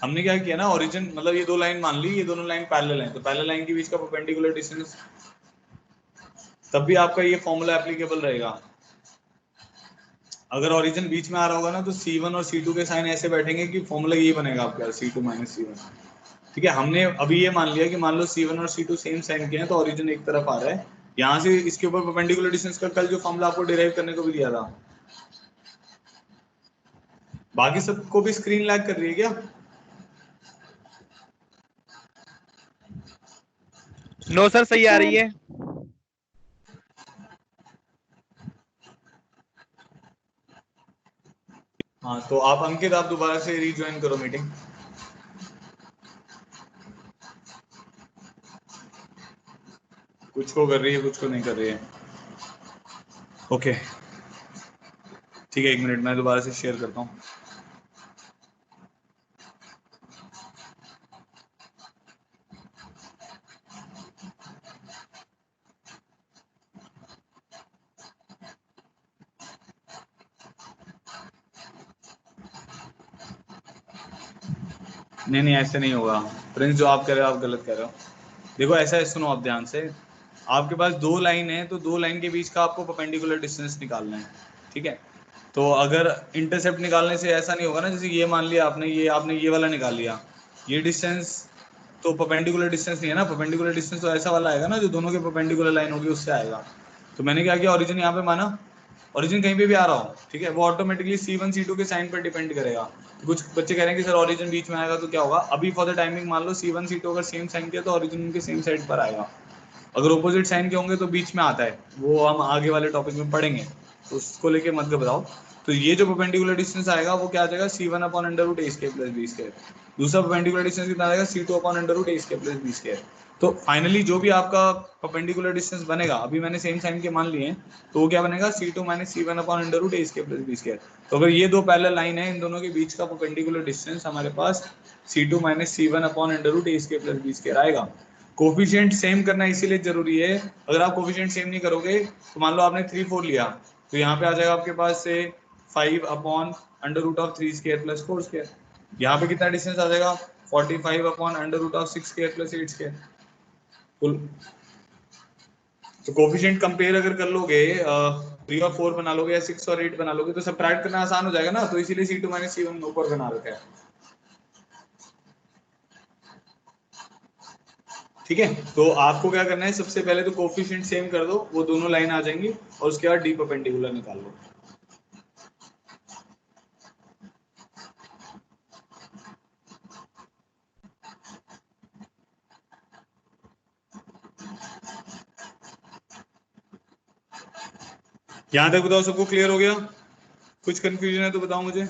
हमने क्या किया ना, ओरिजिन मतलब ये दो लाइन मान ली, ये दोनों लाइन पैरेलल हैं, तो पैरेलल लाइन के बीच का परपेंडिकुलर डिस्टेंस, तब भी आपका ये फॉर्मूला एप्लीकेबल रहेगा। अगर ओरिजिन बीच में आ रहा होगा ना, तो C1 और C2 के साइन ऐसे बैठेंगे कि फॉर्मूला यही बनेगा आपका, C2 - C1। ठीक है, हमने अभी ये मान लिया कि मान लो C1 और C2 सेम साइन के हैं, तो ओरिजिन एक तरफ आ रहा है, यहाँ से इसके ऊपर परपेंडिकुलर डिस्टेंस का कल जो फॉर्मूला आपको डिराइव करने को भी दिया था। बाकी सबको भी स्क्रीन लैग कर रही है क्या? नो सर, सही आ रही है। हाँ, तो आप अंकित, आप दोबारा से रीज्वाइन करो मीटिंग। कुछ को कर रही है, कुछ को नहीं कर रही है। ओके, ठीक है, 1 मिनट मैं दोबारा से शेयर करता हूँ। नहीं नहीं, ऐसे नहीं होगा प्रिंस, जो आप कह रहे हो आप गलत कह रहे हो। देखो ऐसा है, सुनो आप ध्यान से, आपके पास दो लाइन है, तो दो लाइन के बीच का आपको परपेंडिकुलर डिस्टेंस निकालना है। ठीक है, तो अगर इंटरसेप्ट निकालने से ऐसा नहीं होगा ना, जैसे ये मान लिया आपने ये वाला निकाल लिया, ये डिस्टेंस तो परपेंडिकुलर डिस्टेंस नहीं है ना, परपेंडिकुलर डिस्टेंस तो ऐसा वाला आएगा ना जो दोनों के परपेंडिकुलर लाइन होगी उससे आएगा। तो मैंने क्या किया, ओरिजिन यहाँ पे माना, ओरिजिन कहीं पे भी आ रहा हो, ठीक है, वो ऑटोमेटिकली C1 C2 के साइन पर डिपेंड करेगा। तो कुछ बच्चे कह रहे हैं कि सर ओरिजिन बीच में आएगा तो क्या होगा, अभी फॉर द टाइमिंग मान लो C1 C2 अगर सेम साइन किया तो ओरिजिन उनके सेम साइड पर आएगा। अगर ऑपोजिट साइन के होंगे तो बीच में आता है, वो हम आगे वाले टॉपिक में पढ़ेंगे, तो उसको लेके मत घबराओ। तो ये जो परपेंडिकुलर डिस्टेंस आएगा वो क्या आ जाएगा, C1/√a² + b²। दूसरा परपेंडिकुलर डिस्टेंस कितना आएगा, C2/√a² + b²। तो फाइनली जो भी आपका परपेंडिकुलर डिस्टेंस बनेगा, अभी मैंने सेम साइन के मान लिए हैं, तो वो क्या बनेगा, C2 - C1/√a² + b²। तो अगर ये दो पैरेलल लाइन है, इन दोनों के बीच का परपेंडिकुलर डिस्टेंस हमारे पास C2 - C1/√a² + b² आएगा। कोफिशिएंट सेम करना इसीलिए जरूरी है, अगर आप कोफिशिएंट सेम नहीं करोगे, तो मान लो आपने 3 4 लिया, तो यहाँ पे आ जाएगा आपके पास से 5/√3² + 4²। यहाँ पे कितना डिस्टेंस आ जाएगा, 45 upon under root of 6 square plus 8 square कुल। तो कोफिशिएंट कंपेयर अगर कर लोगे 3 और 4 बना लोगे या 6 और 8 बना लोगे तो सबट्रैक्ट करना आसान हो जाएगा ना, तो इसीलिए C2 माइनस C1 ऊपर बना रखा है। ठीक है, तो आपको क्या करना है, सबसे पहले तो कोफिशिएंट सेम कर दो, वो दोनों लाइन आ जाएंगी और उसके बाद डी परपेंडिकुलर निकाल लो। यहां तक बताओ सबको क्लियर हो गया? कुछ कंफ्यूजन है तो बताओ मुझे।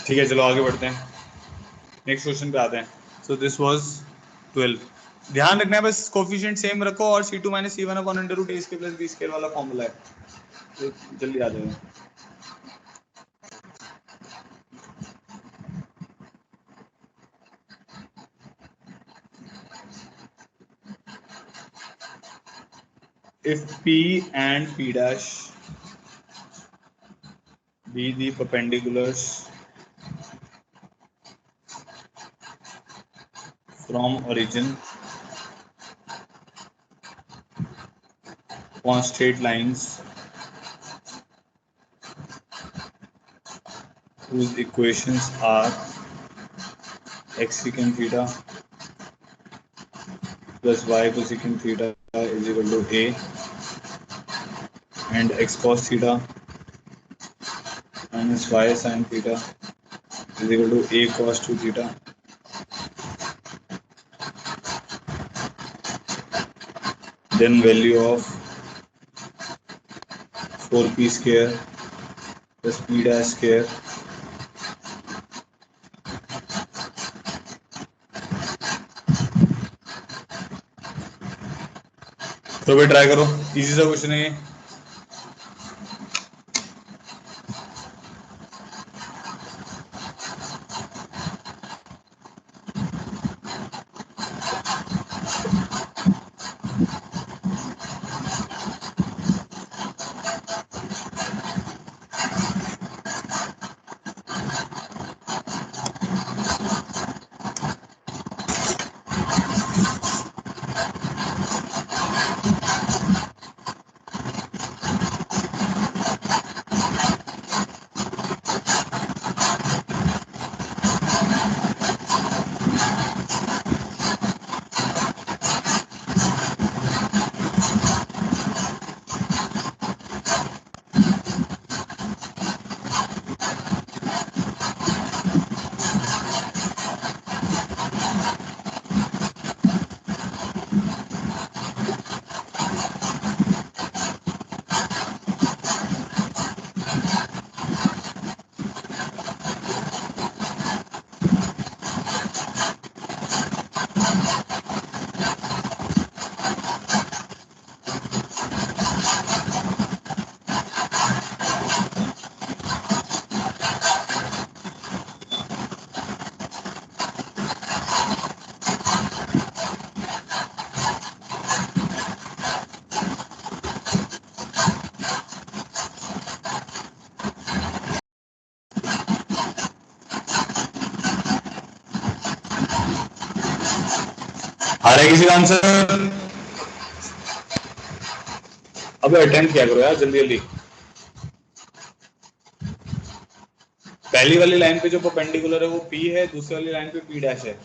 ठीक है, चलो आगे बढ़ते हैं, नेक्स्ट क्वेश्चन पे आते हैं। So this was 12। ध्यान रखना है बस, कोफिशिएंट सेम रखो और C2 minus C1 upon under root A square plus B square वाला फॉर्मूला है, तो जल्दी आ जाएगा। If P and P dash be the perpendiculars from origin on straight lines whose equations are x secant theta plus y cosecant theta is equal to a and x cos theta minus y sin theta is equal to a cos 2 theta, then value of 4p square plus p dash square तो भाई try करो, easy सा question है ये। आ रहा है किसी का आंसर? अब अटेम्प्ट किया करो यार जल्दी जल्दी। पहली वाली लाइन पे जो परपेंडिकुलर है वो P है, दूसरी वाली लाइन पे P डैश है।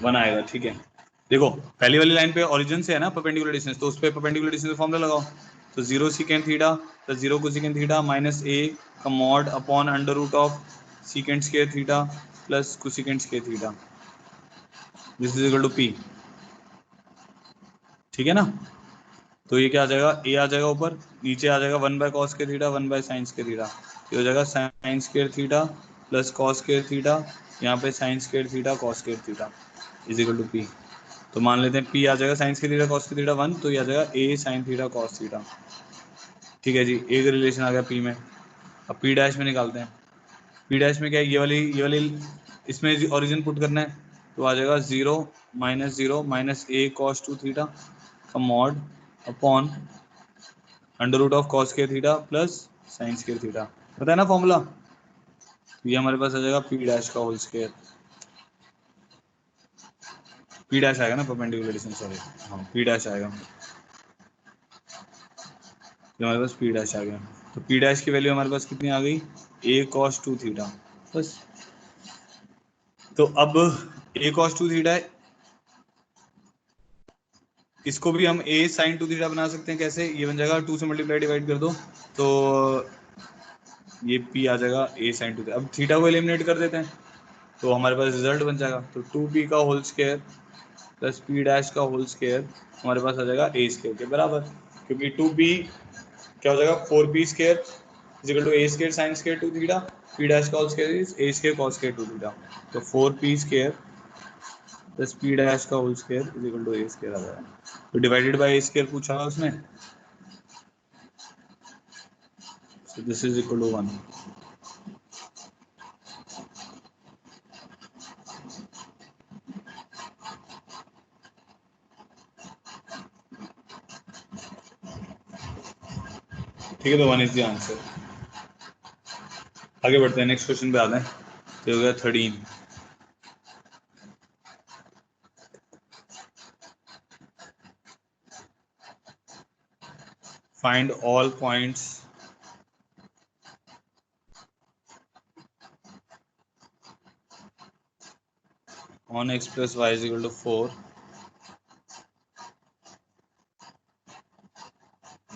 वन आएगा, ठीक है। देखो पहली वाली लाइन पे ओरिजिन से है ना परपेंडिकुलर डिस्टेंस, तो उस पे परपेंडिकुलर डिस्टेंस का फॉर्मूला लगाओ। तो 0 secant theta plus 0 cosecant theta minus a का mod upon under root of secant square theta plus cosecant square theta, this is equal to p। ठीक है ना? तो ये क्या आ जाएगा, a आ जाएगा ऊपर, नीचे आ जाएगा 1 by cos square theta 1 by sine square theta, ये हो जाएगा sine square theta plus cos square theta, यहाँ पे sine square theta cos square theta is equal to p। तो मान लेते हैं p आ जाएगा sine square theta cos square theta 1, तो ये आ जाएगा a sine theta cos theta. ठीक है जी, एक रिलेशन आ गया p में। अब p डैश में निकालते हैं। p डैश में क्या है, ये वाली इसमें ओरिजिन पुट करना है, तो आ जाएगा 0 माइनस a कॉस 2 थीटा का mod upon under root of cos square theta plus sine square theta, पता है ना फॉर्मूला? तो ये हमारे पास आ जाएगा p डैश का होल स्क्वायर, p डैश आएगा ना परपेंडिकुलर डिस्टेंस, सॉरी हाँ p डैश आएगा, ये हमारे पास p डैश आ गया। तो p डैश की वैल्यू हमारे पास कितनी आ गई, a cos 2 थीटा बस। तो अब a cos 2 थीटा है, इसको भी हम a sin 2 थीटा बना सकते हैं। कैसे? ये बन जाएगा 2 से मल्टीप्लाई डिवाइड कर दो तो ये p आ जाएगा a sin 2 थीटा। अब थीटा को एलिमिनेट कर देते हैं तो हमारे पास रिजल्ट बन जाएगा, तो 2p का whole square plus p dash का होल स्क्वायर हमारे पास आ जाएगा a स्क्वायर के बराबर, क्योंकि 2p क्या हो जाएगा 4p square is equal to a square sine square 2 theta, p dash का whole square is a square cos square 2 theta, तो 4p square plus p dash का whole square is equal to a square आ जाएगा। तो divided by a square पूछा है उसने, so this is equal to 1। ठीक है, तो 1 इज द आंसर। आगे बढ़ते हैं, नेक्स्ट क्वेश्चन पे आते हैं। तो हो गया 13। Find all points on x plus y is equal to 4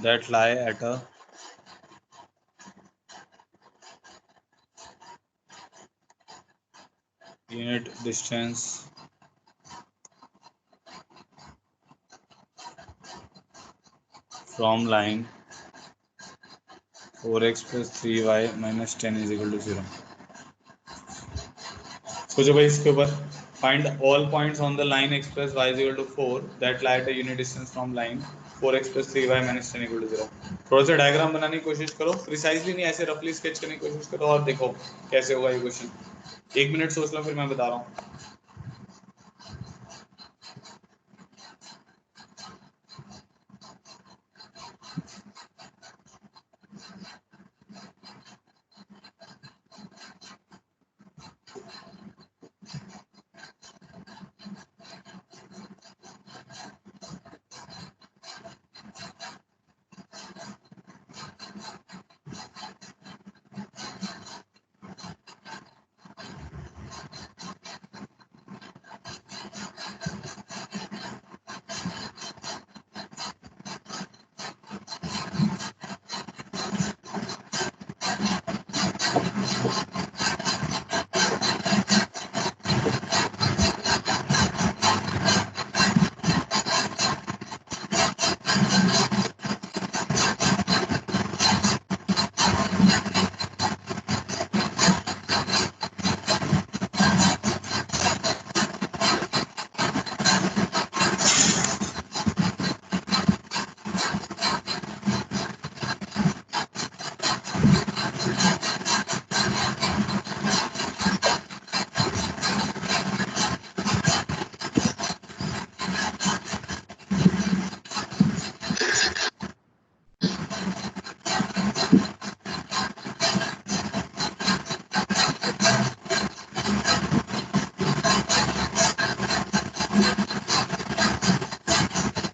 that lie at a unit distance from line 4x plus 3y minus 10 is equal to 0। सोचो भाई इसके ऊपर, find all points on the line x plus y is equal to 4 that lie at a unit distance from line 4x plus 3y minus 10 equal to 0। थोड़ा सा diagram बनाने की कोशिश करो, प्रिसाइजली नहीं, ऐसे रफली स्केच करने की कोशिश करो और देखो कैसे होगा ये क्वेश्चन। 1 मिनट सोच लो, फिर मैं बता रहा हूँ।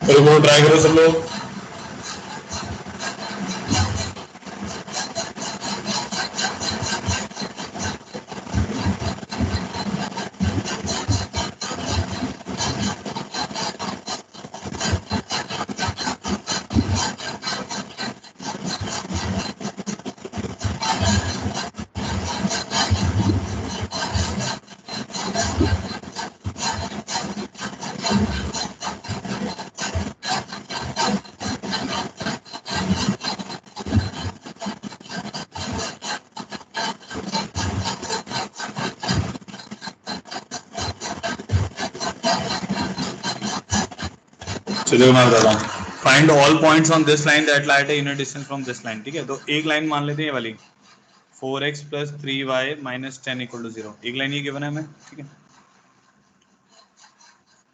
चलो ट्राई करो सब लोग। चलिए मैं बताता हूँ, find all points on this line that lie at a unit distance from this line. ठीक है, तो एक लाइन मान लेते हैं ये वाली 4x + 3y - 10 = 0, एक लाइन ये गिवन है हमें। ठीक है,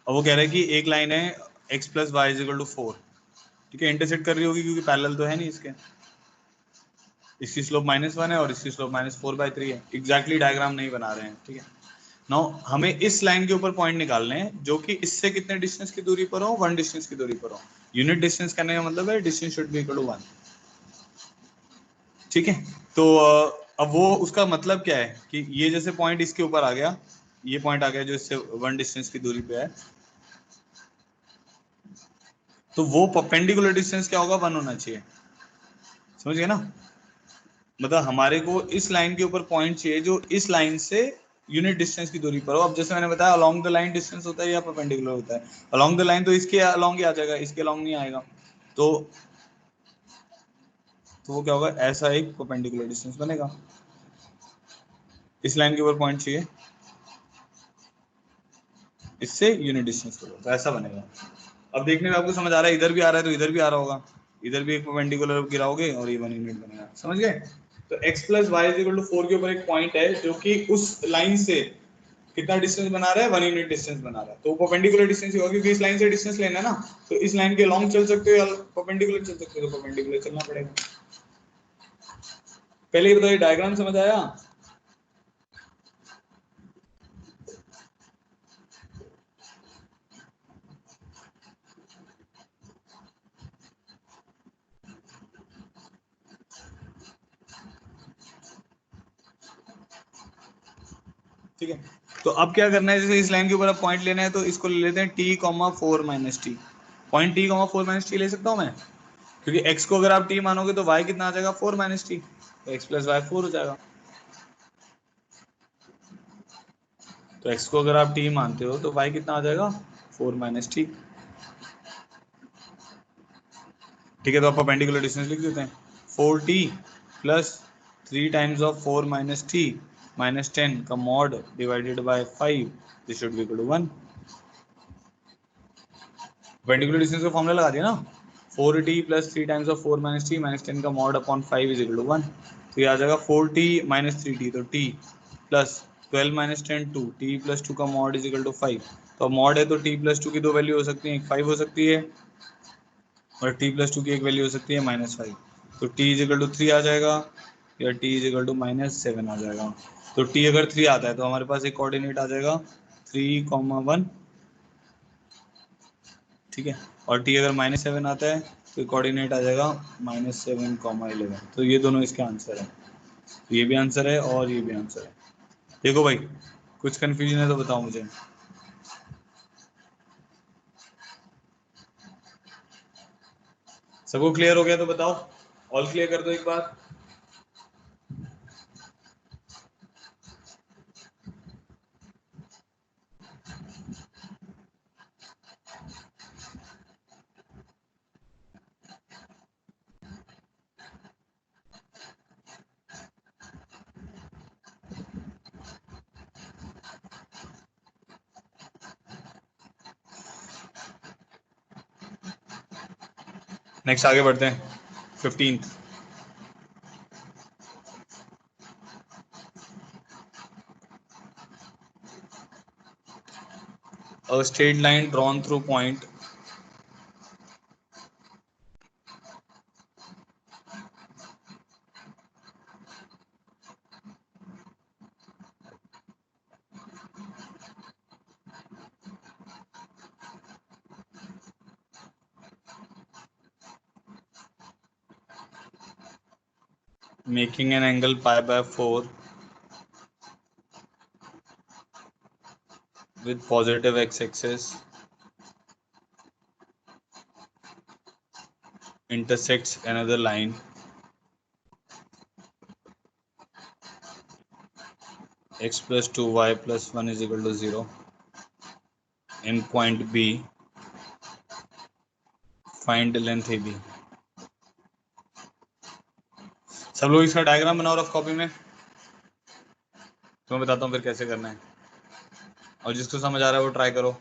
अब वो कह रहा है कि एक लाइन है x + y = 4। ठीक है, इंटरसेक्ट कर रही होगी क्योंकि पैरेलल तो है नहीं इसके, इसकी स्लोप -1 है और इसकी स्लोप -4/3 है। एग्जैक्टली डायग्राम नहीं बना रहे हैं। ठीक है, नाउ हमें इस लाइन के ऊपर पॉइंट निकालने हैं जो कि इससे कितने डिस्टेंस की दूरी पर हो, 1 डिस्टेंस की दूरी पर हो। यूनिट डिस्टेंस करने का मतलब है distance should be equal to 1। ठीक है, तो अब वो उसका मतलब क्या है कि ये जैसे पॉइंट इसके ऊपर आ गया, ये पॉइंट आ गया जो इससे 1 डिस्टेंस की दूरी पे है, तो वो परपेंडिकुलर डिस्टेंस क्या होगा, 1 होना चाहिए। समझ गए ना, मतलब हमारे को इस लाइन के ऊपर पॉइंट चाहिए जो इस लाइन से यूनिट डिस्टेंस की दूरी पर हो। अब जैसे मैंने बताया अलोंग द लाइन डिस्टेंस होता है या परपेंडिकुलर होता है। अलोंग द लाइन तो इसके अलोंग ही आ जाएगा, इसके अलोंग नहीं आएगा, तो वो क्या होगा, ऐसा एक परपेंडिकुलर डिस्टेंस बनेगा। इस लाइन के ऊपर पॉइंट चाहिए इससे यूनिट डिस्टेंस पर, तो ऐसा बनेगा। अब देखने में आपको समझ आ रहा है, इधर भी आ रहा है तो इधर भी आ रहा होगा, इधर भी एक परपेंडिकुलर गिराओगे और ये 1 यूनिट बनेगा। समझ गए, तो x + y = 4 के ऊपर एक पॉइंट है जो कि उस लाइन से कितना डिस्टेंस बना रहा है, 1 यूनिट डिस्टेंस बना रहा है, तो परपेंडिकुलर डिस्टेंस ही होगा क्योंकि इस लाइन से डिस्टेंस लेना है ना, तो इस लाइन के लॉन्ग चल सकते हो या परपेंडिकुलर चल सकते हो, तो परपेंडिकुलर चलना पड़ेगा। पहले ये बताइए, डायग्राम समझ आया? ठीक है, तो अब क्या करना है, जैसे इस लाइन के ऊपर अब पॉइंट लेना है तो इसको ले लेते हैं t, 4 - t। Point t, 4 - t ले सकता हूं मैं, क्योंकि x को अगर आप t मानोगे तो y कितना आ जाएगा, 4 - t, तो x + y 4 हो जाएगा। तो x को अगर आप t मानते हो तो y कितना आ जाएगा, 4 - t। ठीक है, तो आप परपेंडिकुलर डिस्टेंस लिख देते हैं, 4t + 3 टाइम्स ऑफ 4 - t - 10 का mod divided by 5, this should be equal to 1। Perpendicular distance का फॉर्मूला लगा दिया ना, 4t + 3 टाइम्स ऑफ 4 - t - 10 का mod upon 5 is equal to 1। तो ये आ जाएगा 4t - 3t, तो t प्लस 12 - 10 2, t + 2 का मॉड इज इक्वल टू 5। तो मॉड है तो t + 2 की दो वैल्यू हो सकती है, एक 5 हो सकती है और t + 2 की एक वैल्यू हो सकती है -5। तो t = 3 आ जाएगा या t = -7 आ जाएगा। तो t अगर 3 आता है तो हमारे पास एक कोऑर्डिनेट आ जाएगा 3, 1। ठीक है, और t अगर -7 आता है तो कोऑर्डिनेट आ जाएगा -7, 11। तो ये दोनों इसके आंसर है, तो ये भी आंसर है और ये भी आंसर है। देखो भाई, कुछ कंफ्यूजन है तो बताओ मुझे। सबको क्लियर हो गया तो बताओ, ऑल क्लियर कर दो एक बार। नेक्स्ट आगे बढ़ते हैं, 15th। A straight line drawn through point making an angle π/4 with positive x-axis intersects another line x + 2y + 1 is equal to 0 in point B, find length AB। सब लोग इसका डायग्राम बनाओ रफ कॉपी में, तो मैं बताता हूँ फिर कैसे करना है, और जिसको समझ आ रहा है वो ट्राई करो।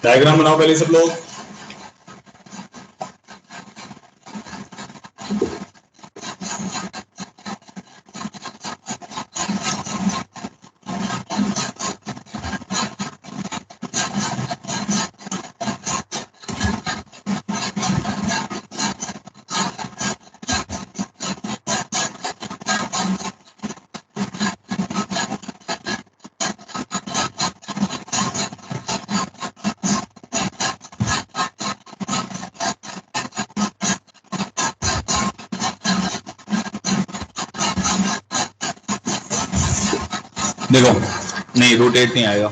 डायग्राम बनाओ पहले सब लोग। देखो नहीं रूट 8 नहीं आएगा।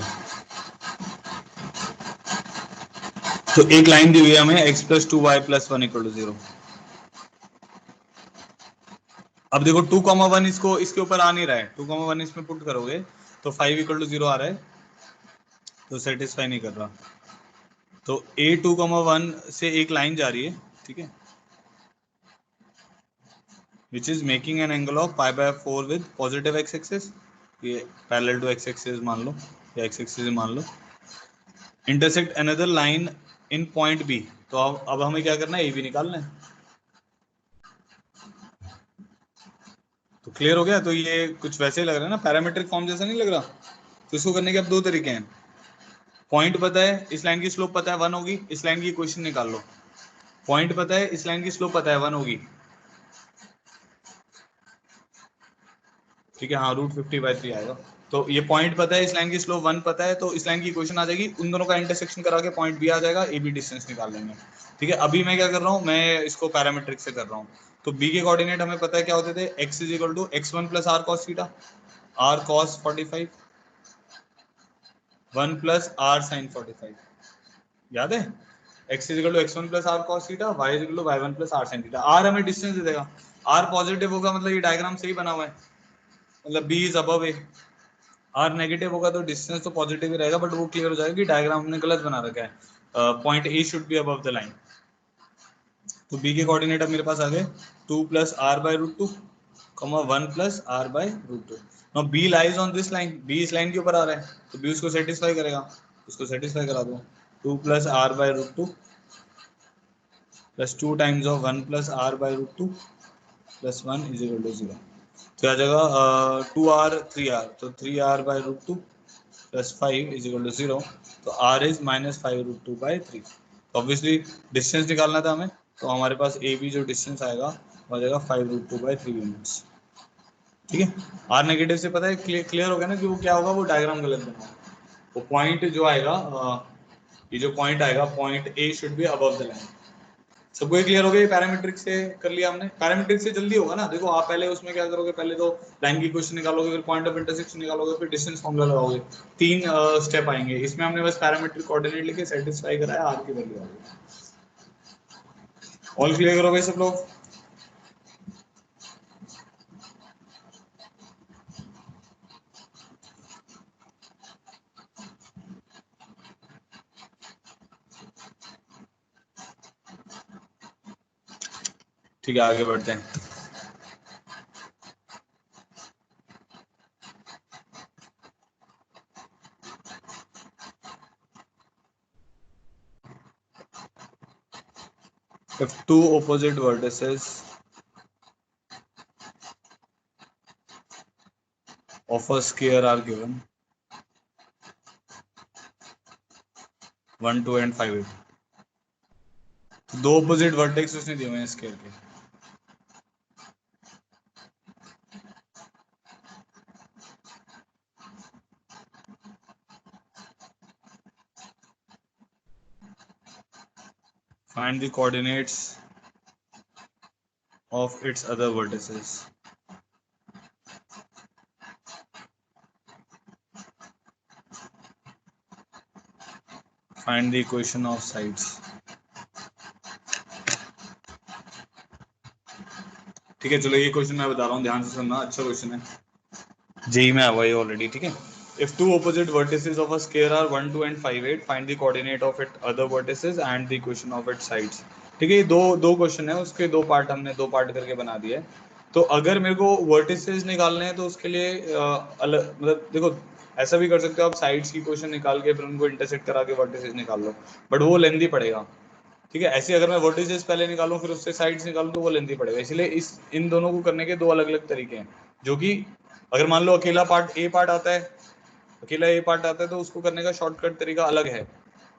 तो एक लाइन दी हुई है हमें x plus 2y plus 1 equal to 0। अब देखो 2,1 इसको इसके ऊपर आ नहीं रहा है, 2,1 इसमें पुट करोगे तो 5 इक्वल टू 0 आ रहा है, तो सेटिस्फाई नहीं कर रहा। तो a 2,1 से एक लाइन जा रही है, ठीक है, which is making an angle of pi by 4 with positive X axis, ये पैरेलल टू एक्स एक्सिस मान लो या एक्स एक्सिस मान लो, intersect another line in point B. तो अब हमें क्या करना है, ए बी निकालना है। तो क्लियर हो गया। तो ये कुछ वैसे ही लग रहा है ना, पैरामीट्रिक फॉर्म जैसा नहीं लग रहा। तो इसको करने के अब दो तरीके हैं। पॉइंट पता है, इस लाइन की स्लोप पता है 1 होगी, इस लाइन की इक्वेशन निकाल लो। पॉइंट पता है, इस लाइन की स्लोप पता है 1 होगी, ठीक है, हाँ √50/3 आएगा। तो ये पॉइंट पता है, इस लाइन की स्लोप 1 पता है, तो इस लाइन की इक्वेशन आ जाएगी, उन दोनों का इंटरसेक्शन करा के पॉइंट बी आ जाएगा, ए बी डिस्टेंस निकाल लेंगे। ठीक है, अभी मैं क्या कर रहा हूँ, मैं इसको पैरामीट्रिक से कर रहा हूँ। तो बी के कोऑर्डिनेट हमें पता है क्या होते थे, x is equal to x1 plus r cos theta, r cos 45, 1 plus r sin 45, याद है, x is equal to x1 plus r cos theta, y is equal to y1 plus r sin theta. r हमें distance दे देगा, r positive होगा मतलब ये diagram सही बना हुआ है, मतलब b is above a। R negative होगा तो डिस्टेंस तो पॉजिटिव ही रहेगा, बट वो क्लियर हो जाएगा कि डायग्राम हमने गलत बना रखा है, point A should be above the line. तो बी के कोऑर्डिनेट अब मेरे पास आ गए 2 plus r by √2, 1 plus r by √2। Now B lies on this line, B इस लाइन के ऊपर आ रहा है, तो बी उसको सेटिस्फाई करेगा, उसको सेटिस्फाई करा दो। 2 plus r by √2 plus 2 times of 1 plus r by √2 plus 1 is equal to 0। तो आ जाएगा 2r 3r, तो 3r by √2 plus 5 is equal to 0। तो r इज -5√2/3। तो ऑब्वियसली डिस्टेंस निकालना था हमें, तो हमारे पास ए बी जो डिस्टेंस आएगा वो आ जाएगा 5√2/3 यूनिट्स। ठीक है, r नेगेटिव से पता है, क्लियर हो गया ना कि वो क्या होगा, वो डायग्राम गलत बना, वो पॉइंट जो आएगा, ये जो पॉइंट आएगा, point A should be above the line. सबको ये क्लियर हो गया, पैरामीट्रिक से कर लिया हमने। पैरामीट्रिक से जल्दी होगा ना, देखो आप पहले उसमें क्या करोगे, पहले तो लाइन की इक्वेशन निकालोगे, फिर पॉइंट ऑफ इंटरसेक्शन निकालोगे, फिर डिस्टेंस फॉर्मूला लगाओगे, 3 स्टेप आएंगे। इसमें हमने बस पैरामीट्रिक कोऑर्डिनेट लेके सेटिस्फाई कराया, आर की वैल्यू आ गई। ऑल क्लियर करोगे सब लोग? ठीक है, आगे बढ़ते हैं। If two opposite vertices of a sphere are given 1, 2 and 5, 8, तो दो opposite vertex उसने दिए हुए हैं स्क्वायर के। Find the coordinates of its other vertices. Find the equation of sides. ठीक है, चलो ये क्वेश्चन मैं बता रहा हूँ, ध्यान से सुनना, अच्छा क्वेश्चन है, जेई में आवा है ऑलरेडी। ठीक है, if two opposite vertices of a sphere are 1, 2 and 5, 8, find the coordinate of its other vertices and the equation of its sides। ठीक है, ये दो क्वेश्चन है, उसके दो पार्ट हमने दो पार्ट करके बना दिए। तो अगर मेरे को वर्टिसेस निकालने हैं तो उसके लिए अलग, मतलब देखो ऐसा भी कर सकते हो आप, साइड्स की क्वेश्चन निकाल के फिर उनको इंटरसेक्ट करा के वर्टिसेस निकाल लो, बट वो लेंथी पड़ेगा। ठीक है, ऐसे अगर मैं वर्टिसेस पहले निकालूं फिर उससे साइड्स निकालूं तो वो लेंथी पड़ेगा, इसलिए इन दोनों को करने के दो अलग अलग तरीके हैं। जो कि अगर मान लो अकेला पार्ट ए पार्ट आता है, अकेला ए पार्ट आता है तो उसको करने का शॉर्टकट तरीका अलग है।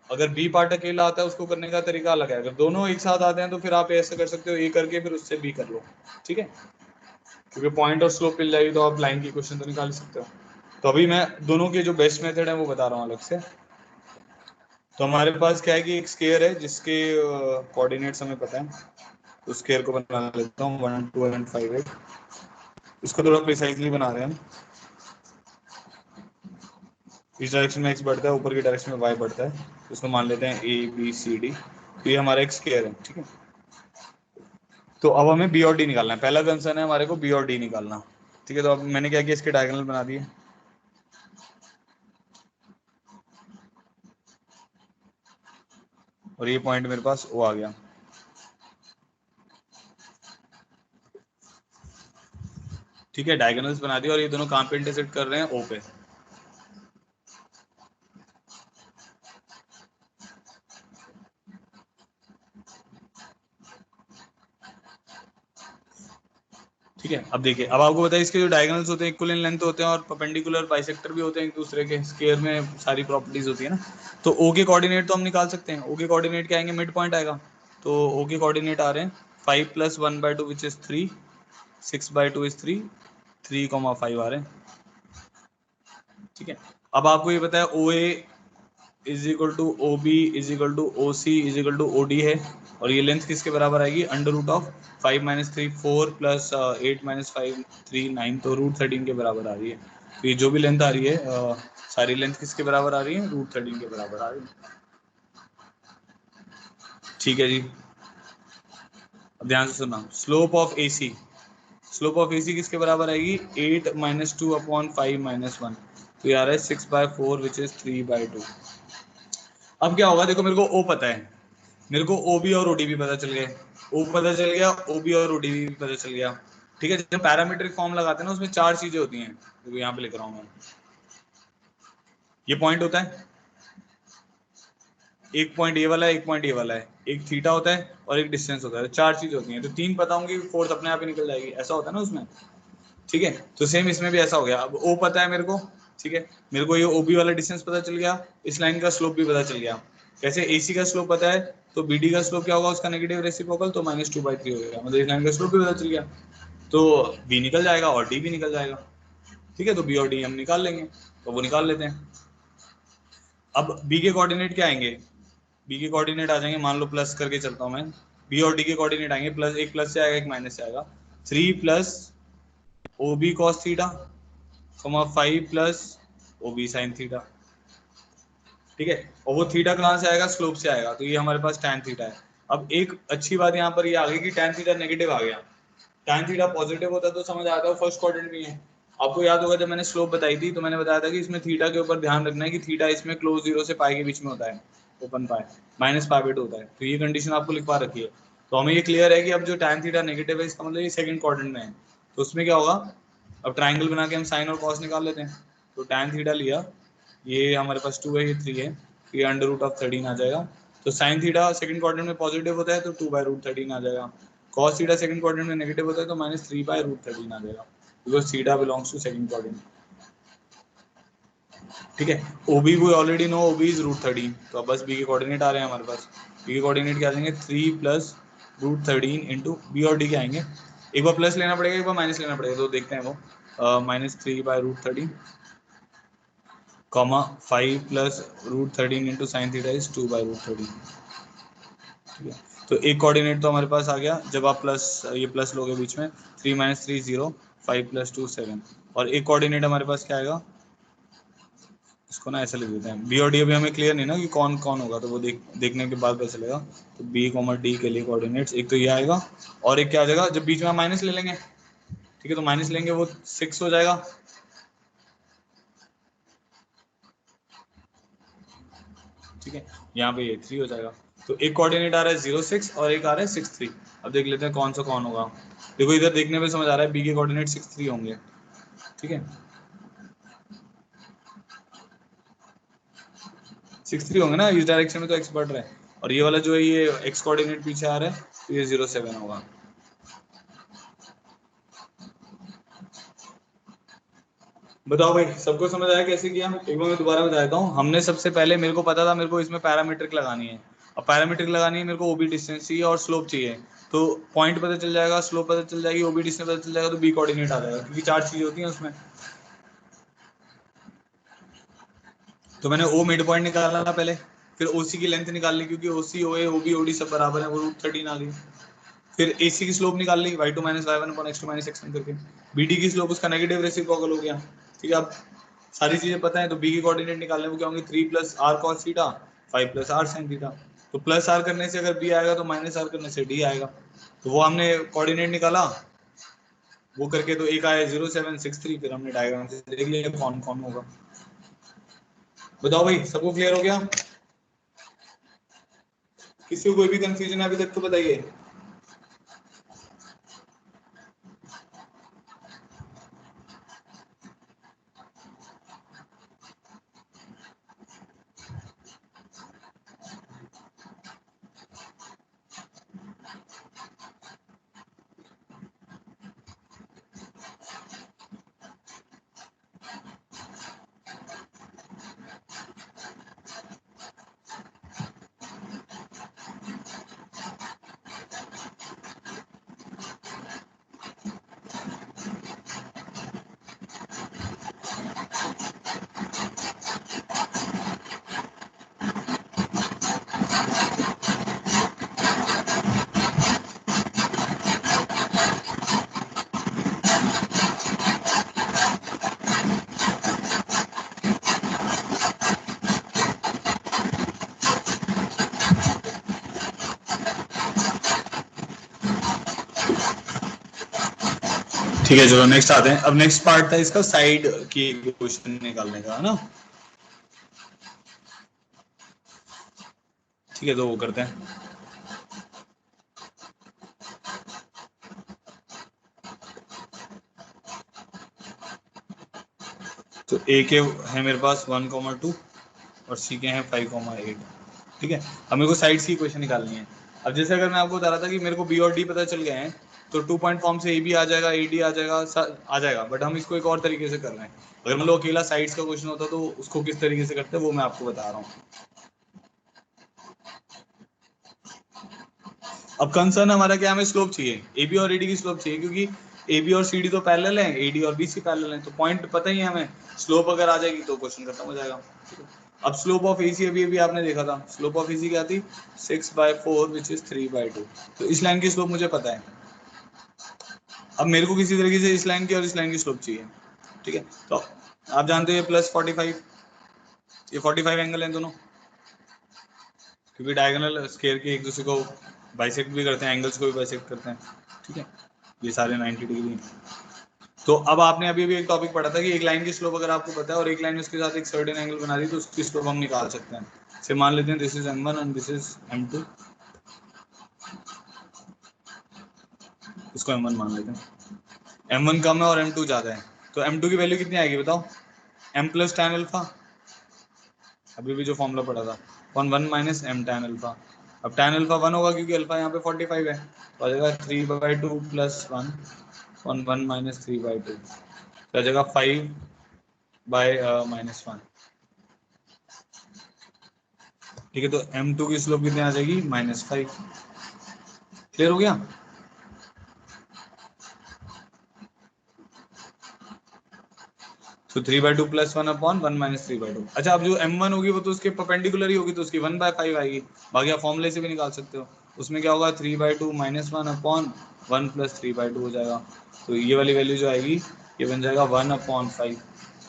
अगर बी पार्ट अकेला आता है उसको करने का तरीका अलग है। अगर दोनों एक साथ आते हैं तो फिर आप ऐसे कर सकते हो, ए करके फिर उससे बी कर लो। ठीक है, क्योंकि पॉइंट और स्लोप मिल जाएगी तो आप लाइन की क्वेश्चन तो निकाल सकते हो। तो अभी मैं दोनों के जो बेस्ट मेथड है वो बता रहा हूँ अलग से। तो हमारे पास क्या है कि एक स्केयर है जिसके कोऑर्डिनेट्स हमें पता है, तो स्केयर को बना लेता हूँ 1 2 एंड 5 8। इसको थोड़ा प्रिसाइजली बना रहे हैं। इस डायरेक्शन में एक्स बढ़ता है, ऊपर की डायरेक्शन में वाई बढ़ता है, तो इसको मान लेते हैं ए बी सी डी। तो ये हमारा एक स्केयर है। ठीक है, तो अब हमें बी और डी निकालना है। पहला कंसर्न है हमारे को बी और डी निकालना। ठीक है, तो अब मैंने क्या किया, इसके डायगोनल बना दिए। और ये पॉइंट मेरे पास ओ आ गया। ठीक है, डायगोनल्स बना दिए और ये दोनों कहां पे इंटरसेक्ट कर रहे हैं, ओ पे। ठीक है, अब देखिए, अब आपको बताइए इसके जो डायगोनल्स होते हैं इक्वल इन लेंथ होते हैं और परपेंडिकुलर बाइसेक्टर भी होते हैं एक दूसरे के। स्केयर में सारी प्रॉपर्टीज होती है ना। तो ओ के कोऑर्डिनेट तो हम निकाल सकते हैं। ओ के कोऑर्डिनेट क्या आएंगे, मिड पॉइंट आएगा। तो ओ के कोऑर्डिनेट आ रहे हैं 5 + 1/2 विच इज 3, 6/2 इज 3, 3,5 आ रहे हैं। ठीक है, अब आपको ये पता है O A is equal to O B is equal to O C is equal to O D है। और ये लेंथ किसके बराबर आएगी, √ऑफ 5 - 3 4 + 8 - 5 3 9, तो √13 के बराबर आ रही है। तो ये जो भी लेंथ आ रही है सारी लेंथ किसके बराबर आ रही है, √13 के बराबर आ रही है। ठीक है जी, अब ध्यान से सुनना, slope of A C, slope of A C किसके बराबर आएगी, 8 - 2/5 - 1। तो ये आ रहा है 6/4 विच इज 3/2। अब क्या होगा, देखो मेरे को ओ पता है, मेरे को ओ बी और ओ डी भी पता चल गए। ओ पता चल गया, ओ बी और ओ डी भी पता चल गया। ठीक है, जब पैरामीट्रिक फॉर्म लगाते हैं ना उसमें चार चीजें होती हैं, देखो यहाँ पे लिख रहा हूँ मैं। ये पॉइंट होता है, एक पॉइंट ये वाला है, एक पॉइंट ये वाला है, एक थीटा होता है और एक डिस्टेंस होता है। चार चीज होती हैं, तो तीन पता होंगी, फोर्थ अपने आप ही निकल जाएगी, ऐसा होता है ना उसमें। ठीक है, तो सेम इसमें भी ऐसा हो गया। अब ओ पता है मेरे को, ठीक है, मेरे को ये ओ बी वाला डिस्टेंस पता चल गया, इस लाइन का स्लोप भी पता चल गया। कैसे, ए सी का स्लोप पता है तो बी डी का स्लोप क्या होगा, उसका नेगेटिव रेसिप्रोकल, तो -2/3 हो जाएगा, मतलब इस लाइन का स्लोप भी पता चल गया, तो बी निकल जाएगा और डी भी निकल जाएगा। ठीक है, तो बी और डी हम निकाल लेंगे, तो वो निकाल लेते हैं। अब बी के कोऑर्डिनेट क्या आएंगे, बी के कोऑर्डिनेट आ जाएंगे, मान लो प्लस करके चलता हूँ मैं, बी और डी के कोऑर्डिनेट आएंगे प्लस, एक प्लस से आएगा एक माइनस से आएगा, 3 + O B cos theta, 5 + O B sine theta. ठीक है, और वो थीटा कहाँ से आएगा, स्लोप से आएगा, तो ये हमारे पास tan थीटा है। अब एक अच्छी बात यहाँ पर ये आ गई कि tan थीटा नेगेटिव आ गया। tan थीटा पॉजिटिव होता तो समझ आता है फर्स्ट क्वाड्रेंट में है। आपको याद होगा जब मैंने स्लोप बताई थी तो मैंने बताया था कि इसमें थीटा के ऊपर ध्यान रखना है कि थीटा इसमें क्लोज 0 से पाई के बीच में होता है, ओपन पाई, -π/2 होता है। तो ये कंडीशन आपको लिखवा रखी है। तो हमें ये क्लियर है कि अब जो tan थीटा नेगेटिव है इसका मतलब ये सेकंड क्वाड्रेंट में है। तो उसमें क्या होगा, अब ट्राइंगल बना के हम साइन और कॉस निकाल लेते हैं। तो tan थीटा लिया, ये हमारे पास 2 है, ये 3 है, ये √13 आ जाएगा। तो साइन थीटा सेकंड क्वाड्रेंट में पॉजिटिव होता है तो 2/√13 आ जाएगा। कॉस थीटा सेकंड क्वाड्रेंट में नेगेटिव होता है तो -3/√13 आ जाएगा, because theta belongs to second quadrant. ठीक है, OB we already know, OB is √13, तो अब बस बी के कोऑर्डिनेट आ रहे हैं हमारे पास। बी के कोऑर्डिनेट क्या आ जाएंगे, 3 + √13 इंटू बी और डी के आएंगे, एक बार प्लस लेना पड़ेगा एक बार माइनस लेना पड़ेगा, तो देखते हैं वो, -3/√13 comma 5 + √13 into sine theta is 2/√13। ठीक है, तो एक कोऑर्डिनेट तो हमारे पास आ गया, जब आप प्लस ये प्लस लोगे बीच में, 3 - 3 0, 5 + 2 7, और एक कोऑर्डिनेट हमारे पास क्या आएगा, इसको ना ऐसे लिख देते हैं। बी और डी अभी हमें क्लियर नहीं ना कि कौन कौन होगा, तो वो देखने के बाद पता चलेगा। तो बी, डी के लिए कोऑर्डिनेट्स एक तो ये आएगा, और एक क्या आ जाएगा, जब बीच में हम माइनस ले लेंगे, ठीक है, तो माइनस लेंगे वो 6 हो जाएगा। ठीक है, यहाँ पे ये 3 हो जाएगा। तो एक कोऑर्डिनेट आ रहा है 0 6 और एक आ रहा है 6 3। अब देख लेते हैं कौन सा कौन होगा। देखो इधर देखने में समझ आ रहा है बी के कोऑर्डिनेट 6 3 होंगे। ठीक है, 6 3 होंगे ना, इस डायरेक्शन में तो x बढ़ रहा है, और ये वाला जो है ये x कोऑर्डिनेट पीछे आ रहा है, तो ये 0 7 होगा। बताओ भाई, सबको समझ आया कैसे किया? एक बार मैं दोबारा बता देता हूँ। हमने सबसे पहले, मेरे को पता था मेरे को इसमें पैरामीट्रिक लगानी है, और पैरामीट्रिक लगानी है मेरे को, ओबी डिस्टेंस चाहिए और स्लोप चाहिए। तो पॉइंट पता चल जाएगा, स्लोप पता चल जाएगी, ओबी डिस्टेंस पता चल जाएगा, तो बी कोऑर्डिनेट आ जाएगा, क्योंकि 4 चीजें होती हैं उसमें। तो मैंने ओ मिड पॉइंट निकाला पहले, फिर ओसी की लेंथ निकाल ली, क्योंकि ओसी ओए ओबी ओडी सब बराबर है, वो रूट 13 आ गई। फिर एसी की स्लोप निकाल ली, y2 minus y1 upon x2 minus x1 करके। बीडी की स्लोप उसका नेगेटिव रेसिप्रोकल हो गया। ठीक है, अब सारी चीजें पता है, तो बी की कोऑर्डिनेट निकालने को क्या होंगे, 3 plus are cos theta 5 plus are sine theta. तो प्लस आर करने से अगर बी आएगा तो माइनस आर करने से डी आएगा। तो वो हमने कोऑर्डिनेट निकाला, वो करके तो एक आया 0763, फिर हमने डायग्राम से देख लिया कौन कौन होगा। बताओ भाई, सबको क्लियर हो गया? किसी को कोई भी कंफ्यूजन है अभी तक तो बताइए। ठीक है, चलो नेक्स्ट आते हैं। अब नेक्स्ट पार्ट था इसका साइड की क्वेश्चन निकालने का, है ना। ठीक है, तो वो करते हैं। तो ए के है मेरे पास 1,2 और सी के हैं 5,8। ठीक है, अब मेरे को साइड्स की क्वेश्चन निकालनी है। अब जैसे अगर मैं आपको बता रहा था कि मेरे को बी और डी पता चल गए हैं, तो 2 पॉइंट फॉर्म से ए बी आ जाएगा, ए डी आ जाएगा, आ जाएगा। बट हम इसको एक और तरीके से कर रहे हैं। अगर मान लो अकेला साइड्स का क्वेश्चन होता तो उसको किस तरीके से करते हैं वो मैं आपको बता रहा हूँ। अब कंसर्न हमारा क्या, हमें स्लोप चाहिए, ए बी और ए डी की स्लोप चाहिए, क्योंकि ए बी और सी डी तो पैरेलल हैं, ए डी और बी सी पैरेलल हैं, तो पॉइंट पता ही है हमें। स्लोप अगर आ जाएगी तो क्वेश्चन खत्म हो जाएगा। अब स्लोप ऑफ एसी अभी अभी आपने देखा था, स्लोप ऑफ एसी क्या थी, 6/4 विच इज 3/2। तो इस लाइन की स्लोप मुझे पता है। अब मेरे को किसी तरीके से इस लाइन की और इस लाइन की स्लोप चाहिए। ठीक है, तो आप जानते हो प्लस 45, ये 45 एंगल है दोनों, क्योंकि डायगोनल स्केयर के एक दूसरे को बाइसेक्ट भी करते हैं, एंगल्स को भी बाइसेक्ट करते हैं। ठीक है, ये सारे 90 डिग्री। तो अब आपने अभी भी एक टॉपिक पढ़ा था कि एक लाइन की स्लोप अगर आपको पता है और एक लाइन उसके साथ एक सर्टेन एंगल बना दी तो उसकी स्लोप हम निकाल सकते हैं। से मान लेते हैं this is m1 and this is m2, इसको m1 मान लेते हैं। m1 कम है और m2 ज्यादा है, तो m2 की वैल्यू कितनी आएगी बताओ, m प्लस tan अल्फा, अभी भी जो फॉर्मूला पढ़ा था, 1 माइनस m tan अल्फा। अब tan अल्फा 1 होगा क्योंकि अल्फा यहाँ पे 45 है, तो आ जाएगा 3/2 प्लस 1, 1 माइनस 3/2, तो आ जाएगा 5/-1। ठीक है, तो m2 की स्लोप कितनी आ जाएगी, -5। क्लियर हो गया? तो 3/2 प्लस 1 अपॉन 1 माइनस 3/2। अच्छा, अब जो m1 होगी वो तो उसके परपेंडिकुलर ही होगी, तो उसकी 1/5 आएगी। बाकी आप फॉर्मूले से भी निकाल सकते हो। उसमें क्या होगा, 3/2 माइनस 1 अपॉन 1 प्लस 3/2 हो जाएगा। तो ये वाली वैल्यू जो आएगी ये बन जाएगा 1/5।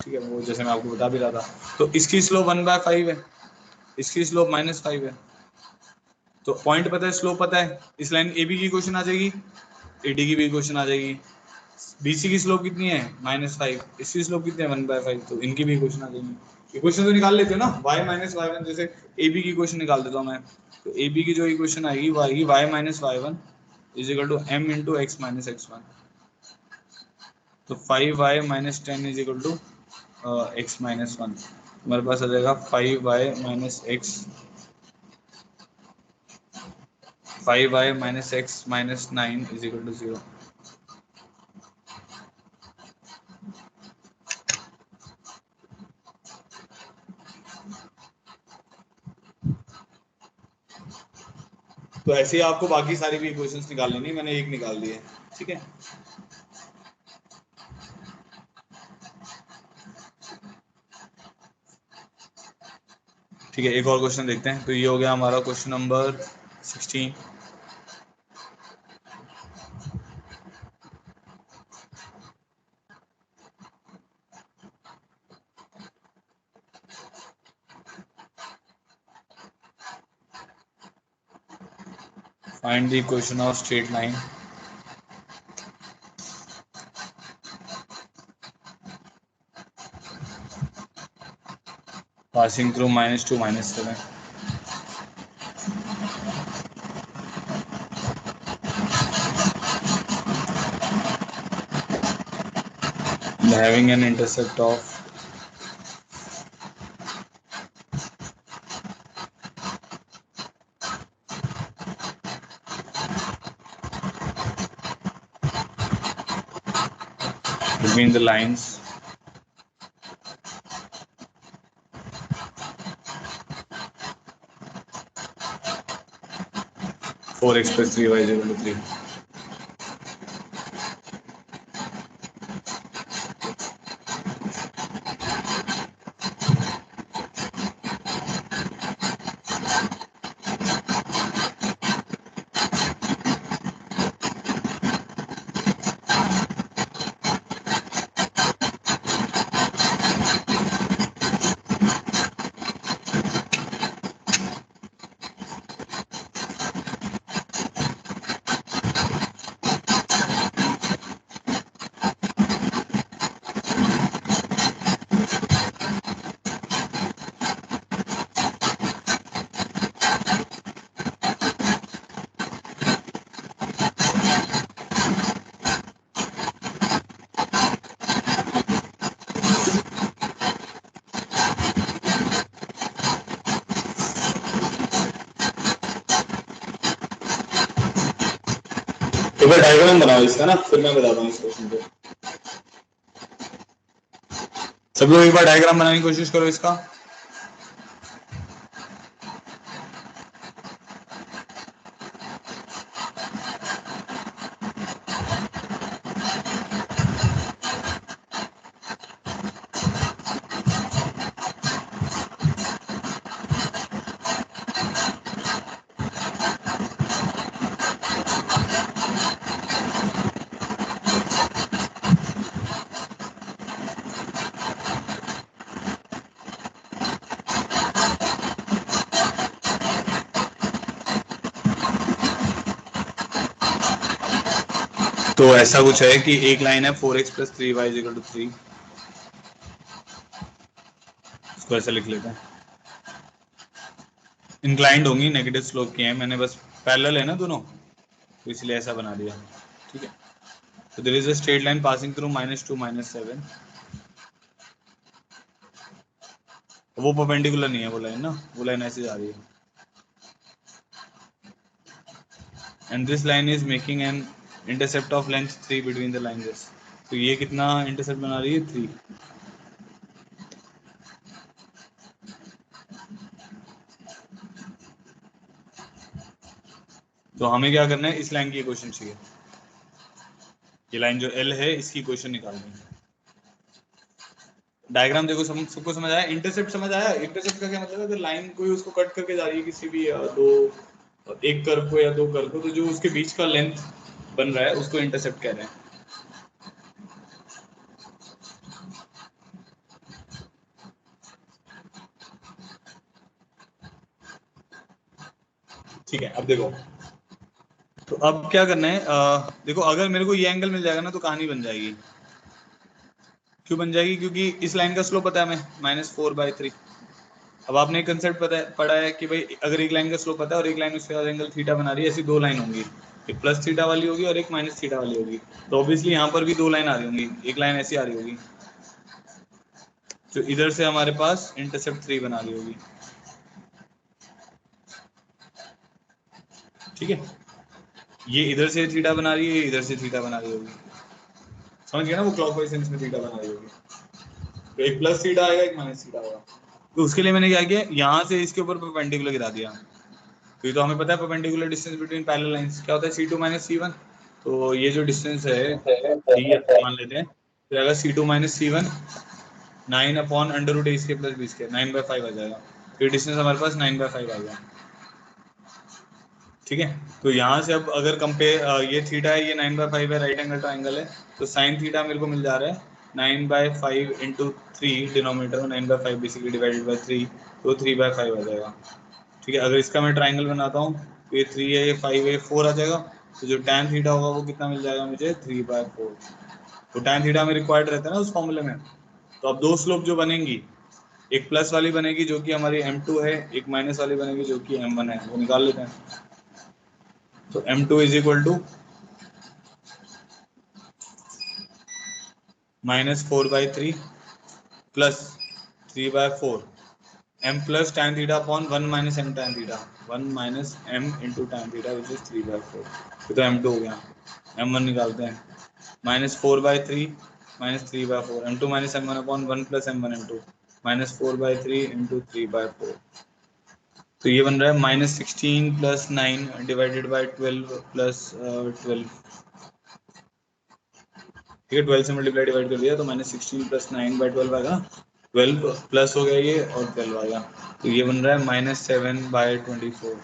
ठीक है, वो जैसे मैं आपको बता भी रहा था। तो इसकी स्लोप 1/5 है, इसकी स्लोप -5 है। तो पॉइंट पता है, स्लोप पता है, इस लाइन ए बी की क्वेश्चन आ जाएगी, ए डी की भी क्वेश्चन आ जाएगी। बीसी की स्लोप कितनी है, -5, इसकी स्लोप कितनी है, 1/5, तो इनकी भी क्वेश्चन आ जाएगी। ये क्वेश्चन तो निकाल लेते हैं ना, y माइनस y1, जैसे ए बी की क्वेश्चन निकाल देता हूँ मैं। तो ए बी की जो इक्वेशन आएगी वो आएगी y minus y1 is equal to m into x minus x1। तो 5y minus 10 is equal to x minus 1। हमारे पास आ जाएगा 5y minus x 5y minus x minus 9 is equal to 0। तो ऐसे ही आपको बाकी सारी भी इक्वेशंस निकालनी नहीं, मैंने एक निकाल दी है, ठीक है। ठीक है, एक और क्वेश्चन देखते हैं। तो ये हो गया हमारा question number 16। Find the equation of straight line passing through -2 -7। having an intercept of between the lines 4x plus 3y is equal to 3। तो फिर डायग्राम बनाओ इसका ना, फिर मैं बताता हूँ इस क्वेश्चन को। सब लोग एक बार डायग्राम बनाने की कोशिश करो इसका। तो ऐसा कुछ है कि एक लाइन है 4x plus 3y is equal to 3। इसको ऐसा लिख लेते हैं। इंक्लाइंड होंगी, नेगेटिव स्लोप की है, मैंने बस पैरेलल है ना दोनों, तो इसलिए ऐसा बना दिया, ठीक है। तो there is a straight line passing through -2 -7। वो परपेंडिकुलर नहीं है वो लाइन ना, वो लाइन ऐसे जा रही है। And this line is making N intercept of length 3 between the lines. तो ये कितना इंटरसेप्ट बना रही है? 3। तो हमें क्या करना है, इस लाइन की इक्वेशन चाहिए। ये लाइन जो L है इसकी इक्वेशन निकालनी है। डायग्राम देखो, सबको समझ आया? इंटरसेप्ट समझ आया? इंटरसेप्ट का क्या मतलब है? अगर लाइन कोई उसको कट करके जा रही है किसी भी दो, एक कर्व को या दो कर्व को, तो जो उसके बीच का लेंथ बन रहा है उसको इंटरसेप्ट कह रहे हैं। ठीक है, अब देखो, तो अब क्या करना है, देखो अगर मेरे को ये एंगल मिल जाएगा ना तो कहानी बन जाएगी। क्यों बन जाएगी? क्योंकि इस लाइन का स्लोप पता है हमें, -4/3। अब आपने एक कंसेप्ट पढ़ा है कि भाई अगर एक लाइन का स्लोप पता है और एक लाइन उसके साथ एंगल थीटा बना रही है, ऐसी दो लाइन होंगी, एक प्लस थीटा वाली होगी और एक माइनस थीटा वाली होगी। तो ऑब्वियसली यहाँ पर भी दो लाइन आ रही होंगी, एक लाइन ऐसी आ रही होगी। जो इधर से हमारे पास इंटरसेप्ट 3 बना रही होगी, ठीक है। ये इधर से थीटा बना रही है, इधर से थीटा बना रही होगी, समझ गया ना, वो क्लॉकवाइज सेंस में थीटा बना रही होगी। तो एक प्लस थीटा आएगा, एक माइनस थीटा आएगा। तो उसके लिए मैंने क्या किया, यहाँ से इसके ऊपर परपेंडिकुलर गिरा दिया। तो ये तो हमें पता है perpendicular distance between parallel lines क्या होता है, C2 माइनस C1। तो ये जो डिस्टेंस है D मान लेते हैं, तो अगर C2 minus C1 9 upon under root A square plus B square 9/5 आ जाएगा। तो ये डिस्टेंस हमारे पास 9/5 आ गया, ठीक है। तो यहाँ से अब अगर कंपेयर, ये थीटा है, ये 9/5 है, राइट एंगल ट्राइंगल है, तो साइन थीटा मेरे को मिल जा रहा है 9/5 इंटू 3, डिनोमिनेटर में 9/5 बेसिकली डिवाइडेड बाई 3, तो 3/5 आ जाएगा, ठीक है। अगर इसका मैं ट्राइंगल बनाता हूँ, तो ये 3 है, ये 5 है, ये 4 आ जाएगा। तो जो tan थीटा होगा वो कितना मिल जाएगा मुझे, 3/4। तो tan थीटा में रिक्वायर्ड रहता है ना उस फॉर्मूले में। तो अब दो स्लोप जो बनेंगी, एक प्लस वाली बनेगी जो कि हमारी m2 है, एक माइनस वाली बनेगी जो कि m1 है, वो निकाल लेते हैं। तो m2 is equal to -4/3 plus 3/4 m plus tan theta upon 1 minus m tan theta, 1 minus m into tan theta which is 3/4। तो m2 हो गया, m1 निकालते हैं, -4/3 minus 3/4, m2 minus m1 upon 1 plus m1 m2, -4/3 into 3/4। तो ये बन रहा है -16 प्लस 9 डिवाइडेड बाई 12 प्लस 12, ठीक है। 12 से मल्टीप्लाई डिवाइड कर दिया तो -16 प्लस 9/12 आएगा, 12 प्लस हो गया ये और 12 आ गया। तो ये बन रहा है -7/24,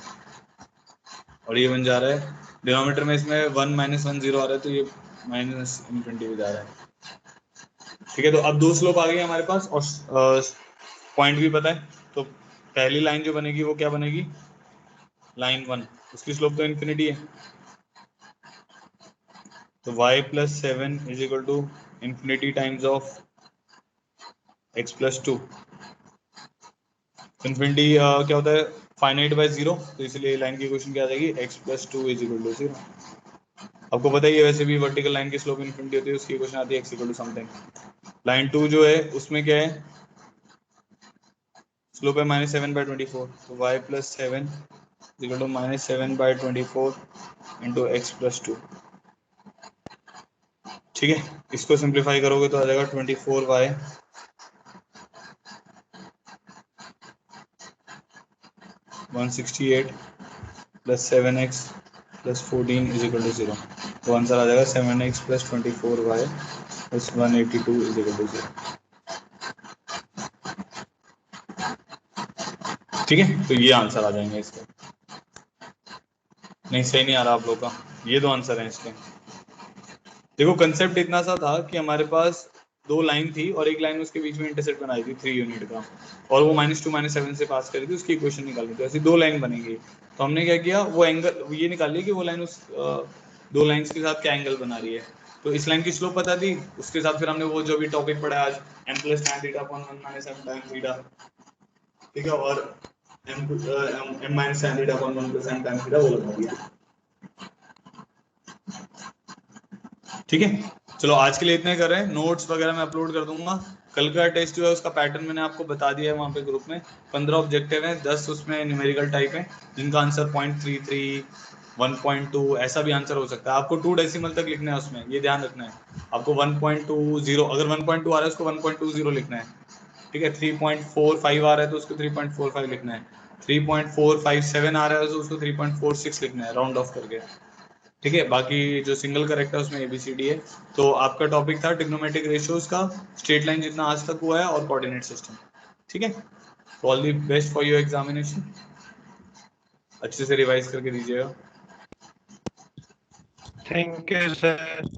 और ये बन जा रहा है डिनोमिनेटर में इसमें 1 माइनस 1 0 आ रहा है, तो ये माइनस इनफिनिटी में जा रहा है, ठीक है। तो अब दो स्लोप आ गई हमारे पास और पॉइंट भी पता है। तो पहली लाइन जो बनेगी वो क्या बनेगी, लाइन 1, उसकी स्लोप तो इन्फिनिटी है। तो y plus 7 is equal to infinity times of x plus 2। Infinity क्या होता है, फाइनाइट बाय 0, तो इसलिए लाइन की इक्वेशन क्या आ जाएगी, x plus 2 is equal to 0। आपको पता ही है वैसे भी वर्टिकल लाइन की स्लोप इन्फिनिटी होती है, उसकी इक्वेशन आती है x equal to something. Line 2 जो है उसमें क्या है, स्लोप है -7/24, तो y plus 7 is equal to -7/24 into x plus 2, ठीक है। इसको सिंप्लीफाई करोगे तो आ जाएगा 24y (168) plus 7x plus 14 is equal to 0। तो आंसर आ जाएगा 7x plus 24y plus 182 is equal to 0, ठीक है। तो ये आंसर आ जाएंगे इसके। नहीं सही नहीं आ रहा आप लोग का, ये दो आंसर हैं इसके। देखो कंसेप्ट इतना सा था कि हमारे पास दो लाइन थी और एक लाइन उसके बीच में इंटरसेक्ट बनाई थी 3 यूनिट का, और वो -2 -7 से पास करी थी, उसकी इक्वेशन निकालनी थी। ऐसी दो लाइन बनेंगी, तो हमने क्या किया, वो एंगल ये निकाल लिया कि वो लाइन उस दो लाइंस के साथ क्या एंगल बना रही है। तो इस लाइन की स्लोप पता थी, उसके साथ फिर हमने वो जो भी टॉपिक पढ़ा आज, m plus tan theta upon 1 minus m tan theta, ठीक है, और m minus tan theta upon 1 plus m tan theta, वो लगा दिया, ठीक है। चलो आज के लिए इतने कर रहे हैं, नोट्स वगैरह मैं अपलोड कर दूंगा। कल का टेस्ट जो है उसका पैटर्न मैंने आपको बता दिया है वहाँ पे ग्रुप में। 15 ऑब्जेक्टिव हैं, 10 उसमें न्यूमेरिकल टाइप है, जिनका आंसर 0.33 1.2 ऐसा भी आंसर हो सकता है। आपको 2 डेसिमल तक लिखना है उसमें, ये ध्यान रखना है। आपको 1.20, अगर 1.2 आ रहा है उसको 1.20 लिखना है, ठीक है। 3.45 आ रहा है तो उसको 3.45 लिखना है, 3.457 आ रहा है तो उसको 3.46 लिखना है, राउंड ऑफ करके, ठीक है। बाकी जो सिंगल करेक्ट है उसमें ABCD है। तो आपका टॉपिक था ट्रिग्नोमेट्रिक रेशियोज का, स्ट्रेट लाइन जितना आज तक हुआ है और कोऑर्डिनेट सिस्टम, ठीक है। All the best for your examination, अच्छे से रिवाइज करके दीजिएगा। Thank you sir.